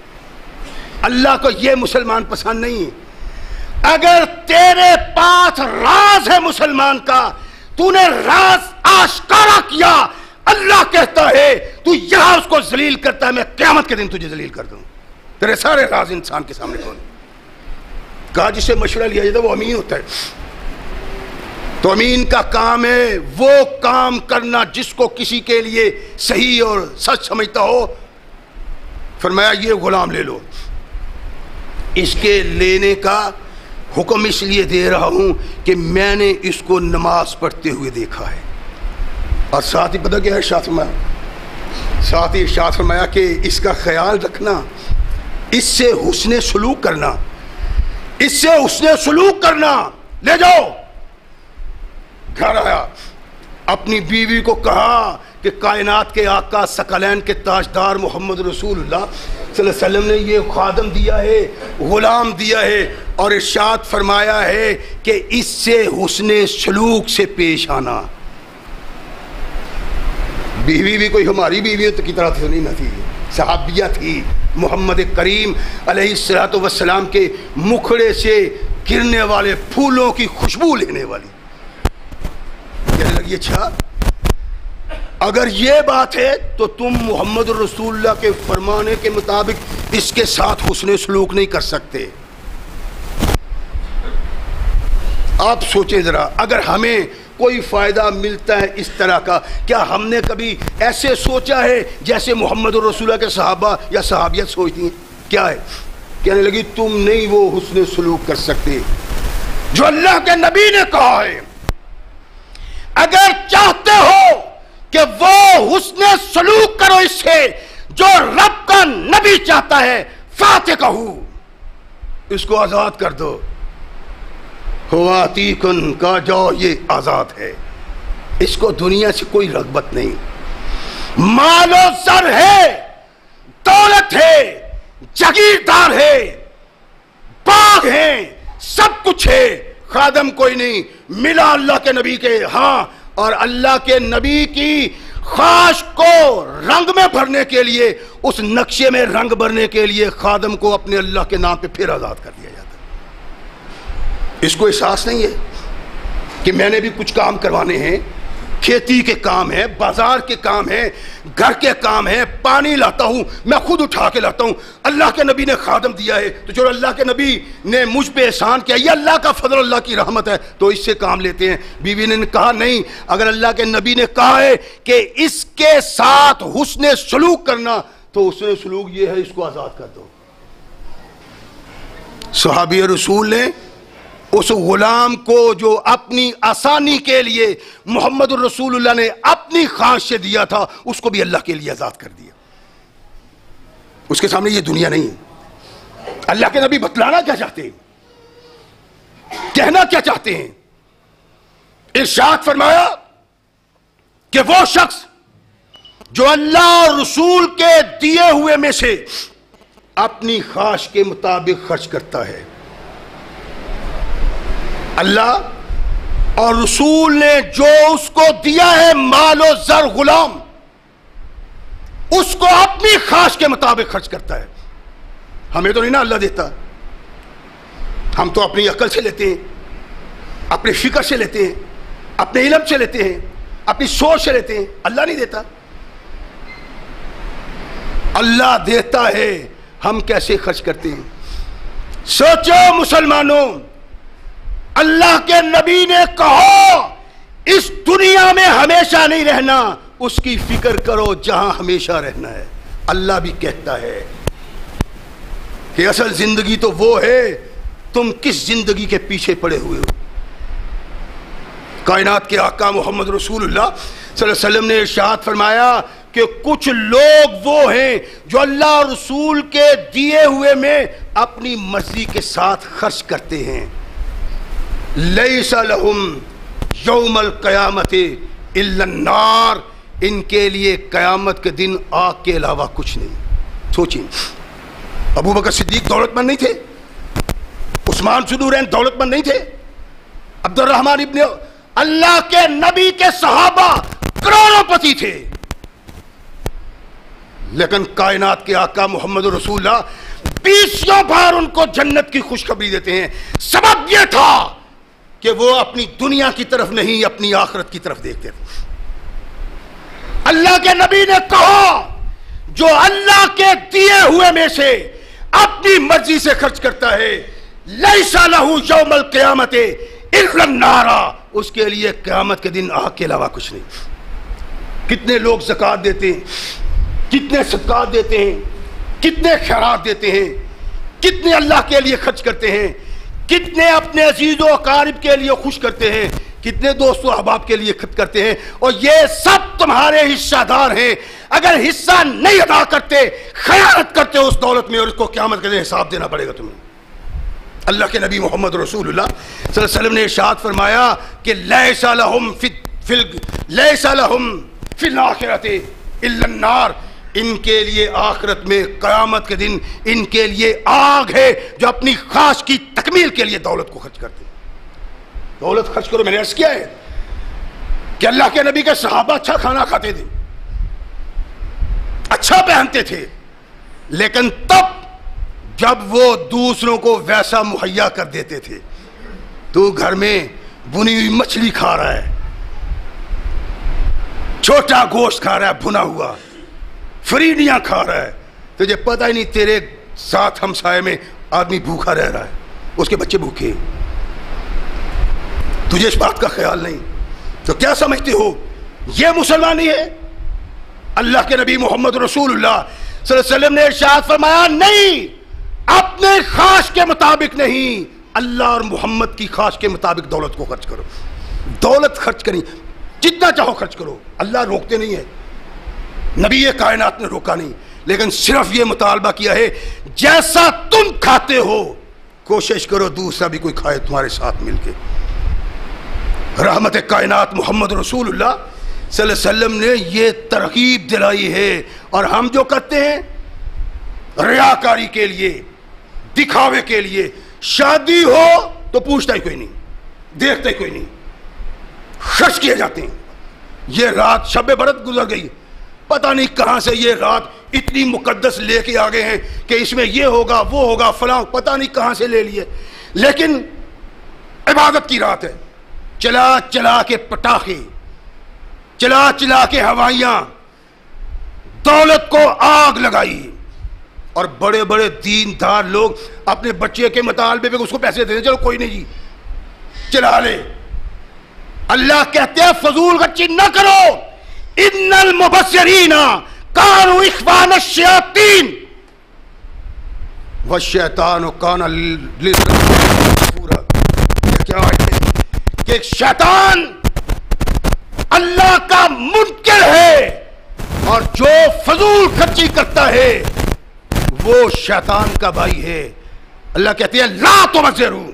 Speaker 1: اللہ کو یہ مسلمان پسند نہیں ہے. اگر تیرے پاس راز ہے مسلمان کا، تو نے راز آشکارا کیا، اللہ کہتا ہے تو یہاں اس کو ذلیل کرتا ہے، میں قیامت کے دن تجھے ذلیل کر دوں. تیرے سارے راز انسان کے سامنے کون؟ کہا جس سے مشورہ لیا جاتا ہے وہ امین ہوتا ہے. تو امین کا کام ہے وہ کام کرنا جس کو کسی کے لیے صحیح اور سچ سمجھتا ہو. فرمایا یہ غلام لے لو. اس کے لینے کا حکم اس لیے دے رہا ہوں کہ میں نے اس کو نماز پڑھتے ہوئے دیکھا ہے. اور ساتھ ہی پتہ کیا ارشاد فرمایا؟ ساتھ ہی ارشاد فرمایا کہ اس کا خیال رکھنا، اس سے حسن سلوک کرنا، اس سے حسن سلوک کرنا. لے جاؤ. گھر آیا، اپنی بیوی کو کہا کہ کائنات کے آقا ثقلین کے تاجدار محمد رسول اللہ صلی اللہ علیہ وسلم نے یہ خادم دیا ہے، غلام دیا ہے، اور ارشاد فرمایا ہے کہ اس سے حسن سلوک سے پیش آنا. بیوی بھی کوئی ہماری بیوی کی طرح تو نہیں تھی، صحابیہ تھی. محمد کریم علیہ الصلوۃ والسلام کے مکھڑے سے گرنے والے پھولوں کی خوشبو لینے والی. کہنے لگی اچھا اگر یہ بات ہے تو تم محمد رسول اللہ کے فرمانے کے مطابق اس کے ساتھ حسن سلوک نہیں کر سکتے. آپ سوچیں ذرا، اگر ہمیں کوئی فائدہ ملتا ہے اس طرح کا، کیا ہم نے کبھی ایسے سوچا ہے جیسے محمد رسول اللہ کے صحابہ یا صحابیت سوچتی ہیں؟ کیا ہے؟ کہنے لگی تم نہیں وہ حسن سلوک کر سکتے جو اللہ کے نبی نے کہا ہے. اگر چاہتے ہو کہ وہ حسن سلوک کرو اس سے جو رب کا نبی چاہتا ہے، فاتح کہو اس کو آزاد کر دو. خواتیکن کا جو یہ آزاد ہے، اس کو دنیا سے کوئی رغبت نہیں. مال و زر ہے، دولت ہے، جاگیردار ہے، باغ ہیں، سب کچھ ہے، خادم کوئی نہیں. ملا اللہ کے نبی کے ہاں، اور اللہ کے نبی کی خواہش کو رنگ میں بھرنے کے لیے، اس نقشے میں رنگ بھرنے کے لیے خادم کو اپنے اللہ کے نام پہ پھر آزاد کر دیا جاتا ہے. اس کو احساس نہیں ہے کہ میں نے بھی کچھ کام کروانے ہیں، کھیتی کے کام ہے، بازار کے کام ہے، گھر کے کام ہے، پانی لاتا ہوں میں خود اٹھا کے لاتا ہوں. اللہ کے نبی نے خادم دیا ہے تو جو اللہ کے نبی نے مجھ پہ احسان کیا، یہ اللہ کا فضل، اللہ کی رحمت ہے، تو اس سے کام لیتے ہیں. بیوی نے کہا نہیں، اگر اللہ کے نبی نے کہا ہے کہ اس کے ساتھ حسن سلوک کرنا تو حسن سلوک یہ ہے، اس کو آزاد کر دو. صحابی رسول نے اس غلام کو جو اپنی آسانی کے لیے محمد الرسول اللہ نے اپنی خواہش سے دیا تھا، اس کو بھی اللہ کے لیے آزاد کر دیا. اس کے سامنے یہ دنیا نہیں ہے. اللہ کے نبی بتلانا کیا چاہتے ہیں، کہنا کیا چاہتے ہیں؟ ارشاد فرمایا کہ وہ شخص جو اللہ اور رسول کے دیے ہوئے میں سے اپنی خواہش کے مطابق خرچ کرتا ہے، اللہ اور رسول نے جو اس کو دیا ہے مال و زر، غلام، اس کو اپنی خواہش کے مطابق خرچ کرتا ہے. ہمیں تو نہیں نا اللہ دیتا، ہم تو اپنی عقل سے لیتے ہیں، اپنے فکر سے لیتے ہیں، اپنے علم سے لیتے ہیں. اپنی سوچ سے لیتے ہیں، اللہ نہیں دیتا، اللہ دیتا ہے، ہم کیسے خرچ کرتے ہیں؟ سوچو مسلمانوں، اللہ کے نبی نے کہا اس دنیا میں ہمیشہ نہیں رہنا، اس کی فکر کرو جہاں ہمیشہ رہنا ہے۔ اللہ بھی کہتا ہے کہ اصل زندگی تو وہ ہے، تم کس زندگی کے پیچھے پڑے ہوئے ہو۔ کائنات کے آقا محمد رسول اللہ صلی اللہ علیہ وسلم نے ارشاد فرمایا کہ کچھ لوگ وہ ہیں جو اللہ اور رسول کے دیے ہوئے میں اپنی مرضی کے ساتھ خرچ کرتے ہیں۔ لیس لہم یوم القیامت الا النار، ان کے لیے قیامت کے دن آگ کے علاوہ کچھ نہیں۔ سوچیں، ابو بکر صدیق دولت مند نہیں تھے، عثمان ذوالنورین دولت مند نہیں تھے، عبد الرحمن ابن اللہ کے نبی کے صحابہ کروڑوں پتی تھے، لیکن کائنات کے آقا محمد رسول اللہ 20 بار ان کو جنت کی خوشخبری دیتے ہیں۔ سبب یہ تھا کہ وہ اپنی دنیا کی طرف نہیں، اپنی آخرت کی طرف دیکھتے تھے۔ اللہ کے نبی نے کہا جو اللہ کے دیے ہوئے میں سے اپنی مرضی سے خرچ کرتا ہے، لیس لہ یوم القیامت الا النار، اس کے لیے قیامت کے دن آگ کے علاوہ کچھ نہیں۔ کتنے لوگ زکوٰۃ دیتے ہیں، کتنے صدقات دیتے ہیں، کتنے خیرات دیتے ہیں، کتنے اللہ کے لیے خرچ کرتے ہیں، کتنے اپنے عزیز و اقارب کے لیے خوش کرتے ہیں، کتنے دوست و احباب کے لیے خرچ کرتے ہیں، اور یہ سب تمہارے حصہ دار ہیں۔ اگر حصہ نہیں ادا کرتے، خیانت کرتے اس دولت میں، اور اس کو قیامت کے دن حساب دینا پڑے گا تمہیں۔ اللہ کے نبی محمد رسول اللہ صلی اللہ علیہ وسلم نے ارشاد فرمایا کہ لیس لہم فی الآخرۃ الا النار، ان کے لیے آخرت میں قیامت کے دن ان کے لیے آگ ہے جو اپنی خواہش کی تکمیل کے لیے دولت کو خرچ کرتے ہیں۔ دولت خرچ کرو، میں نے عرض کیا ہے کہ اللہ کے نبی کے صحابہ اچھا کھانا کھاتے تھے، اچھا پہنتے تھے، لیکن تب جب وہ دوسروں کو ویسا مہیا کر دیتے تھے۔ تو گھر میں بنی ہوئی مچھلی کھا رہا ہے، چھوٹا گوشت کھا رہا ہے بھنا ہوا، فریڈیاں کھا رہا ہے، تجھے پتہ ہی نہیں تیرے ساتھ ہمسائے میں آدمی بھوکا رہ رہا ہے، اس کے بچے بھوکے، تجھے اس بات کا خیال نہیں، تو کیا سمجھتے ہو یہ مسلمانی ہے؟ اللہ کے نبی محمد رسول اللہ صلی اللہ علیہ وسلم نے ارشاد فرمایا نہیں، اپنے خواہش کے مطابق نہیں، اللہ اور محمد کی خواہش کے مطابق دولت کو خرچ کرو۔ دولت خرچ کریں، جتنا چاہو خرچ کرو، اللہ روکتے نہیں ہے، نبی کائنات نے روکا نہیں، لیکن صرف یہ مطالبہ کیا ہے جیسا تم کھاتے ہو کوشش کرو دوسرا بھی کوئی کھائے تمہارے ساتھ مل کے۔ رحمت کائنات محمد رسول اللہ صلی اللہ علیہ وسلم نے یہ ترغیب دلائی ہے، اور ہم جو کرتے ہیں ریاکاری کے لیے، دکھاوے کے لیے، شادی ہو تو پوچھتا ہی کوئی نہیں، دیکھتا ہی کوئی نہیں، خرچ کیے جاتے ہیں۔ یہ رات شب برات گزر گئی، پتہ نہیں کہاں سے یہ رات اتنی مقدس لے کے آ گئے ہیں کہ اس میں یہ ہوگا وہ ہوگا فلاں، پتہ نہیں کہاں سے لے لیے، لیکن عبادت کی رات ہے۔ چلا چلا کے پٹاخے، چلا چلا کے ہوائیاں، دولت کو آگ لگائی، اور بڑے بڑے دیندار لوگ اپنے بچے کے مطالبے پہ اس کو پیسے دیتے ہیں، چلو کوئی نہیں جی چلا لے۔ اللہ کہتے ہیں فضول خرچی نہ کرو، ان المبذرین کانوا اخوان الشیاطین والشیطان کان للانسان کفورا۔ کیا ہے کہ شیطان اللہ کا منکر ہے، اور جو فضول خرچی کرتا ہے وہ شیطان کا بھائی ہے۔ اللہ کہتے ہیں لا تبذروا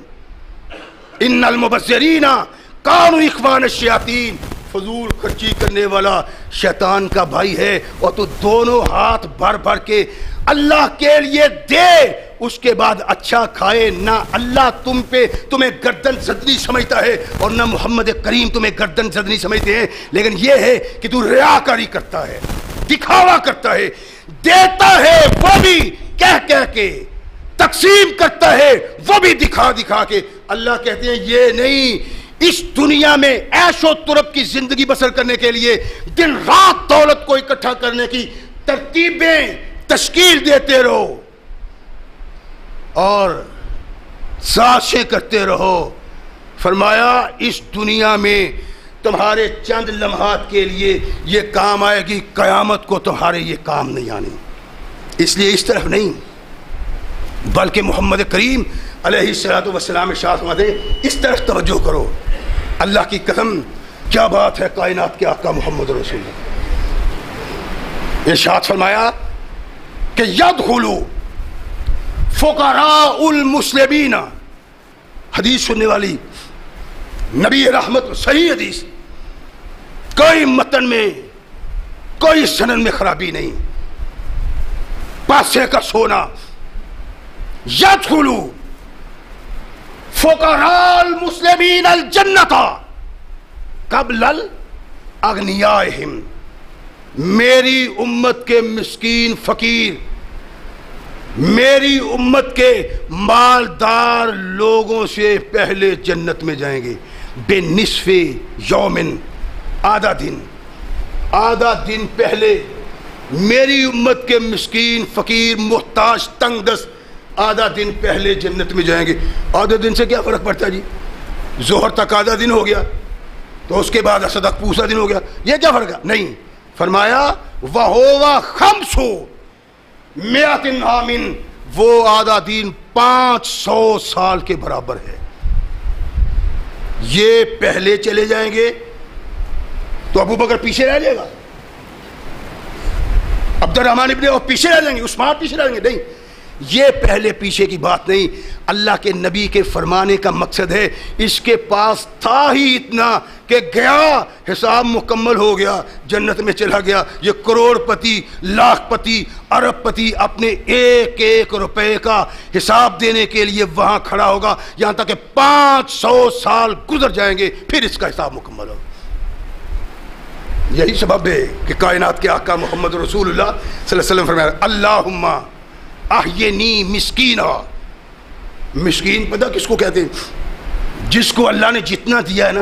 Speaker 1: ان المبذرین کانوا اخوان الشیاطین، فضول خرچی کرنے والا شیطان کا بھائی ہے، اور تو دونوں ہاتھ بھر بھر کے اللہ کے لیے دے، اس کے بعد اچھا کھائے۔ نہ اللہ تمہیں گردن زدنی سمجھتا ہے، اور نہ محمد کریم تمہیں گردن زدنی سمجھتے ہیں، لیکن یہ ہے کہ تو ریاکاری کرتا ہے، دکھاوا کرتا ہے، دیتا ہے وہ بھی کہہ کہہ کے، تقسیم کرتا ہے وہ بھی دکھا دکھا کے۔ اللہ کہتے ہیں یہ نہیں، اس دنیا میں عیش و طرب کی زندگی بسر کرنے کے لیے دن رات دولت کو اکٹھا کرنے کی ترتیبیں تشکیل دیتے رہو اور سازشیں کرتے رہو. فرمایا اس دنیا میں تمہارے چند لمحات کے لیے یہ کام آئے گی، قیامت کو تمہارے یہ کام نہیں آنے. اس لیے اس طرف نہیں بلکہ محمد کریم علیہ الصلوۃ والسلام ارشاد فرماتے ہیں اس طرف توجہ کرو. اللہ کی قسم کیا بات ہے کائنات کے آقا محمد رسول اللہ. ارشاد فرمایا کہ یدخلوا فقراء المسلمین، حدیث سننے والی نبی رحمت، صحیح حدیث، کوئی متن میں کوئی سند میں خرابی نہیں، پاسے کا سونا. یدخلوا فقراء المسلمین الجنت قبل اغنیائہم، میری امت کے مسکین فقیر، میری امت کے مالدار لوگوں سے پہلے جنت میں جائیں گے. بے نصف یومن، آدھا دن پہلے میری امت کے مسکین فقیر محتاج تنگ دست آدھا دن پہلے جنت میں جائیں گے. آدھے دن سے کیا فرق پڑتا ہے جی؟ ظہر تک آدھا دن ہو گیا تو اس کے بعد عصر تک پوسا دن ہو گیا، یہ کیا فرق ہے؟ نہیں. فرمایا وَهُوَ خَمْسُ مِئَةٍ عَامٍ، وہ آدھا دن 500 سال کے برابر ہے. یہ پہلے چلے جائیں گے تو ابو بکر پیچھے رہ جائے گا، عبد الرحمن ابن عوف پیچھے رہ جائیں گے، عثمان پیچھے رہ جائیں گے. نہیں، یہ پہلے پیچھے کی بات نہیں. اللہ کے نبی کے فرمانے کا مقصد ہے اس کے پاس تھا ہی اتنا کہ گیا، حساب مکمل ہو گیا، جنت میں چلا گیا. یہ کروڑ پتی، لاکھ پتی، ارب پتی اپنے ایک ایک روپے کا حساب دینے کے لیے وہاں کھڑا ہوگا یہاں تک کہ 500 سال گزر جائیں گے پھر اس کا حساب مکمل ہوگا. یہی سبب ہے کہ کائنات کے آقا محمد رسول اللہ صلی اللہ علیہ وسلم فرمایا اللہم احینی مسکینا. مسکین پتہ کس کو کہتے ہیں؟ جس کو اللہ نے جتنا دیا ہے نا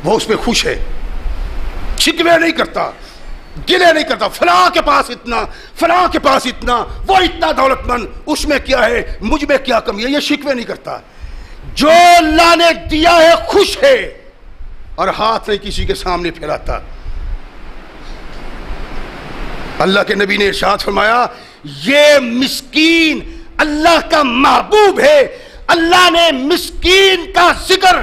Speaker 1: وہ اس پہ خوش ہے، شکوے نہیں کرتا، گلے نہیں کرتا. فلاں کے پاس اتنا، فلاں کے پاس اتنا، وہ اتنا دولت مند، اس میں کیا ہے، مجھ میں کیا کمی ہے، یہ شکوے نہیں کرتا. جو اللہ نے دیا ہے خوش ہے اور ہاتھ نہیں کسی کے سامنے پھیلاتا. اللہ کے نبی نے ارشاد فرمایا یہ مسکین اللہ کا محبوب ہے. اللہ نے مسکین کا ذکر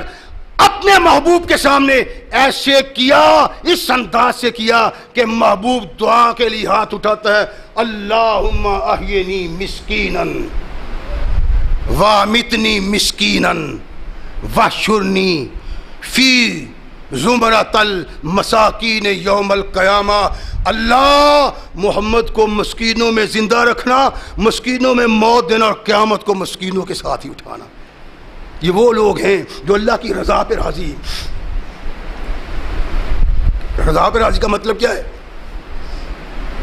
Speaker 1: اپنے محبوب کے سامنے ایسے کیا، اس انداز سے کیا کہ محبوب دعا کے لیے ہاتھ اٹھاتا ہے اللہم احینی مسکینا وامتنی مسکینا واحشرنی فی زمرۃ المساکین یوم القیامہ. اللہ محمد کو مسکینوں میں زندہ رکھنا، مسکینوں میں موت دینا اور قیامت کو مسکینوں کے ساتھ ہی اٹھانا. یہ وہ لوگ ہیں جو اللہ کی رضا پہ راضی ہیں. رضا پہ راضی کا مطلب کیا ہے؟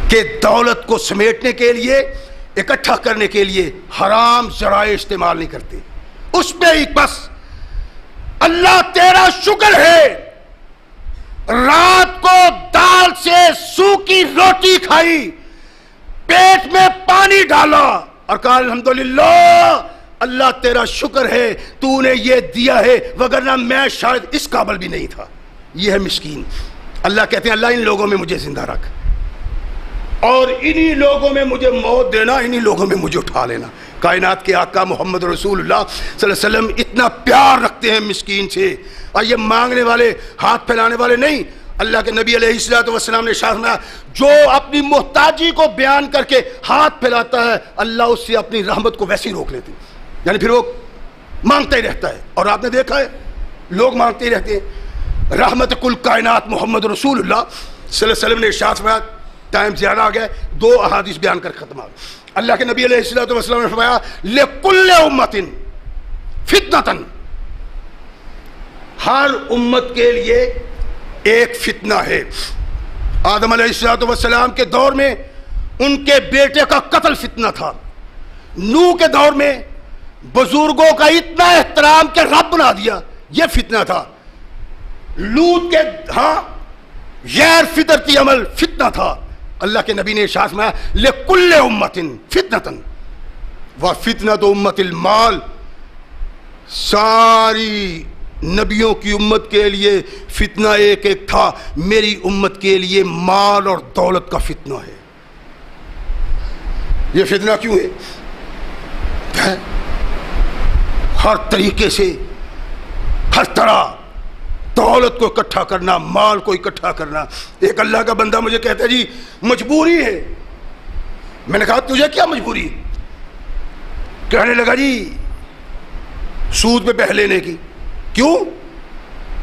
Speaker 1: کہ دولت کو سمیٹنے کے لیے، اکٹھا کرنے کے لیے حرام ذرائع استعمال نہیں کرتے. اس پہ ہی بس اللہ تیرا شکر ہے رات کو دال سے سوکھی روٹی کھائی، پیٹ میں پانی ڈالا اور کہا الحمدللہ اللہ تیرا شکر ہے تو نے یہ دیا ہے، وگرنہ میں شاید اس قابل بھی نہیں تھا. یہ ہے مسکین. اللہ کہتے ہیں اللہ ان لوگوں میں مجھے زندہ رکھ اور انہی لوگوں میں مجھے موت دینا، انہی لوگوں میں مجھے اٹھا لینا. کائنات کے آقا محمد رسول اللہ صلی اللہ علیہ وسلم اتنا پیار رکھتے ہیں مسکین سے، اور یہ مانگنے والے، ہاتھ پھیلانے والے نہیں. اللہ کے نبی علیہ الصلوۃ والسلام نے ارشاد فرمایا جو اپنی محتاجی کو بیان کر کے ہاتھ پھیلاتا ہے اللہ اس سے اپنی رحمت کو ویسے ہی روک لیتے ہیں. یعنی پھر وہ مانگتا ہی رہتا ہے. اور آپ نے دیکھا ہے لوگ مانگتے ہی رہتے ہیں. رحمت کل کائنات محمد رسول اللہ صلی اللہ علیہ وسلم نے ارشاد فرمایا، ٹائم زیادہ آ گیا، 2 احادیث بیان کر ختم آ گیا. اللہ کے نبی علیہ الصلوۃ والسلام نے فرمایا لِكُلِّ أُمَّةٍ فِتْنَةً، ہر امت کے لیے ایک فتنہ ہے. آدم علیہ الصلوۃ والسلام کے دور میں ان کے بیٹے کا قتل فتنہ تھا. نوح کے دور میں بزرگوں کا اتنا احترام کہ رب بنا دیا، یہ فتنہ تھا. لوط کے ہاں غیر فطرتی عمل فتنہ تھا. اللہ کے نبی نے ارشاد فرمایا لِكُلِّ أُمَّةٍ فِتْنَةٌ وَفِتْنَةُ أُمَّةِ الْمَالِ. ساری نبیوں کی امت کے لیے فتنہ ایک ایک تھا، میری امت کے لیے مال اور دولت کا فتنہ ہے. یہ فتنہ کیوں ہے؟ ہر طریقے سے، ہر طرح دولت کو اکٹھا کرنا، مال کو اکٹھا کرنا. ایک اللہ کا بندہ مجھے کہتا ہے جی مجبوری ہے. میں نے کہا تجھے کیا مجبوری؟ کہنے لگا جی سود پہ بہ لینے کی. کیوں؟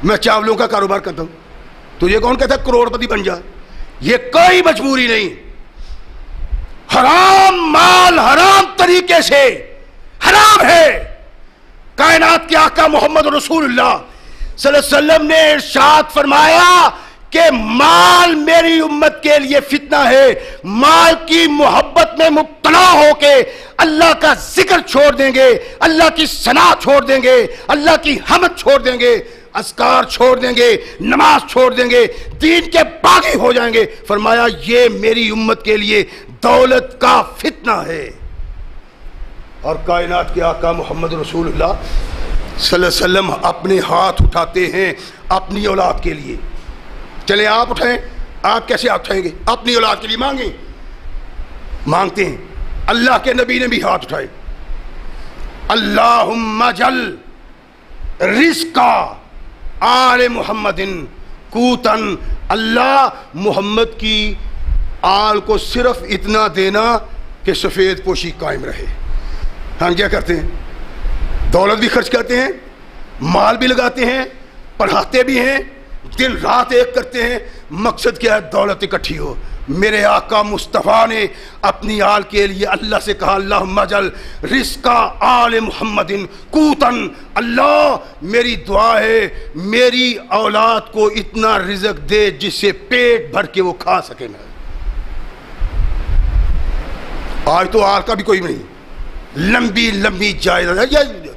Speaker 1: میں چاولوں کا کاروبار کرتا ہوں. تجھے کون کہتا ہے کروڑ پتی بن جا؟ یہ کوئی مجبوری نہیں. حرام مال حرام طریقے سے حرام ہے. کائنات کے آقا محمد رسول اللہ صلی اللہ علیہ وسلم نے ارشاد فرمایا کہ مال میری امت کے لیے فتنہ ہے. مال کی محبت میں مبتلا ہو کے اللہ کا ذکر چھوڑ دیں گے، اللہ کی ثنا چھوڑ دیں گے، اللہ کی حمد چھوڑ دیں گے، اذکار چھوڑ دیں گے، نماز چھوڑ دیں گے، دین کے باغی ہو جائیں گے. فرمایا یہ میری امت کے لیے دولت کا فتنہ ہے. اور کائنات کے آقا محمد رسول اللہ صلی اللہ علیہ وسلم اپنے ہاتھ اٹھاتے ہیں اپنی اولاد کے لیے. چلیں آپ اٹھائیں. آپ کیسے اٹھائیں گے؟ اپنی اولاد کے لیے مانگیں. مانگتے ہیں. اللہ کے نبی نے بھی ہاتھ اٹھائے. اللہم اجعل رزق آل محمد قوتاً. اللہ محمد کی آل کو صرف اتنا دینا کہ سفید پوشی قائم رہے. ہم کیا کرتے ہیں؟ دولت بھی خرچ کرتے ہیں، مال بھی لگاتے ہیں، پڑھاتے بھی ہیں، دن رات ایک کرتے ہیں. مقصد کیا ہے؟ دولت اکٹھی ہو. میرے آقا مصطفیٰ نے اپنی آل کے لیے اللہ سے کہا اللہم اجعل رزق آل محمد قوتاً. اللہ میری دعا ہے میری اولاد کو اتنا رزق دے جس سے پیٹ بھر کے وہ کھا سکے. میں آج تو آل کا بھی کوئی نہیں. لمبی لمبی جائیداد، یہ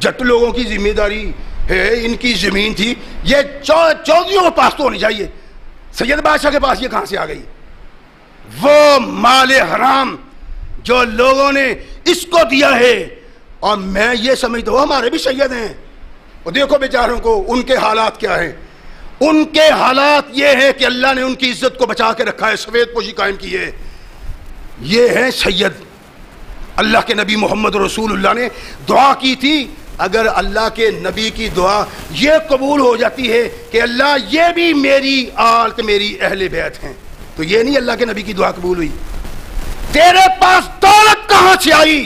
Speaker 1: جٹ لوگوں کی ذمہ داری ہے، ان کی زمین تھی، یہ چودھریوں کے پاس تو ہونی چاہیے. سید بادشاہ کے پاس یہ کہاں سے آ گئی؟ وہ مال حرام جو لوگوں نے اس کو دیا ہے. اور میں یہ سمجھتا ہوں ہمارے بھی سید ہیں، اور دیکھو بیچاروں کو ان کے حالات کیا ہیں. ان کے حالات یہ ہے کہ اللہ نے ان کی عزت کو بچا کے رکھا ہے، سفید پوشی قائم کی ہے. یہ ہے سید. اللہ کے نبی محمد رسول اللہ نے دعا کی تھی. اگر اللہ کے نبی کی دعا یہ قبول ہو جاتی ہے کہ اللہ یہ بھی میری آل میری اہل بیت ہیں، تو یہ نہیں اللہ کے نبی کی دعا قبول ہوئی. تیرے پاس دولت کہاں سے آئی؟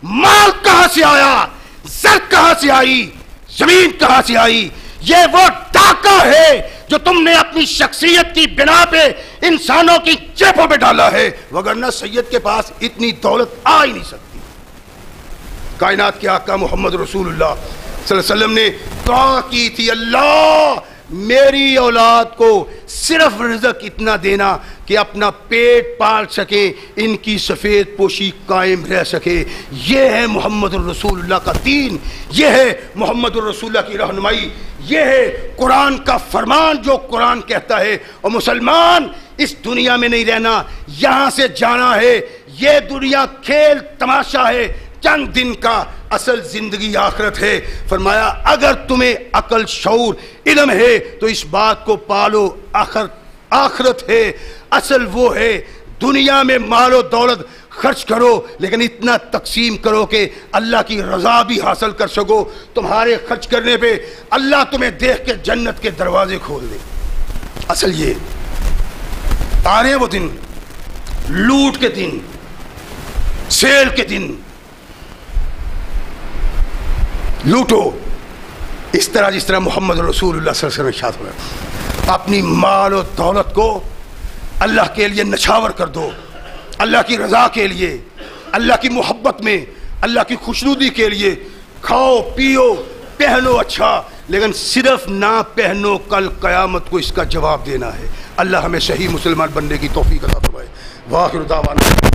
Speaker 1: مال کہاں سے آیا؟ زر کہاں سے آئی؟ زمین کہاں سے آئی؟ یہ وہ ڈاکہ ہے جو تم نے اپنی شخصیت کی بنا پہ انسانوں کی جیبوں پہ ڈالا ہے، وگرنہ سید کے پاس اتنی دولت آ ہی نہیں سکتی. کائنات کے آقا محمد رسول اللہ صلی اللہ علیہ وسلم نے دعا کی تھی اللہ میری اولاد کو صرف رزق اتنا دینا کہ اپنا پیٹ پال سکے، ان کی سفید پوشی قائم رہ سکے. یہ ہے محمد الرسول اللہ کا دین، یہ ہے محمد الرسول اللہ کی رہنمائی، یہ ہے قرآن کا فرمان جو قرآن کہتا ہے. اور مسلمان اس دنیا میں نہیں رہنا، یہاں سے جانا ہے. یہ دنیا کھیل تماشا ہے، چند دن کا، اصل زندگی آخرت ہے. فرمایا اگر تمہیں عقل شعور علم ہے تو اس بات کو پالو، آخرت ہے. اصل وہ ہے دنیا میں مال و دولت خرچ کرو لیکن اتنا تقسیم کرو کہ اللہ کی رضا بھی حاصل کر سکو. تمہارے خرچ کرنے پہ اللہ تمہیں دیکھ کے جنت کے دروازے کھول دے. اصل یہ آ رہے ہیں وہ دن، لوٹ کے دن، سیل کے دن. لوٹو اس طرح جس طرح محمد رسول اللہ صلی اللہ علیہ وسلم ارشاد ہوا. اپنی مال و دولت کو اللہ کے لیے نچھاور کر دو، اللہ کی رضا کے لیے، اللہ کی محبت میں، اللہ کی خوشنودی کے لیے. کھاؤ پیو پہنو اچھا، لیکن صرف نہ پہنو، کل قیامت کو اس کا جواب دینا ہے. اللہ ہمیں صحیح مسلمان بننے کی توفیق عطا فرمائے. واخر دعوانا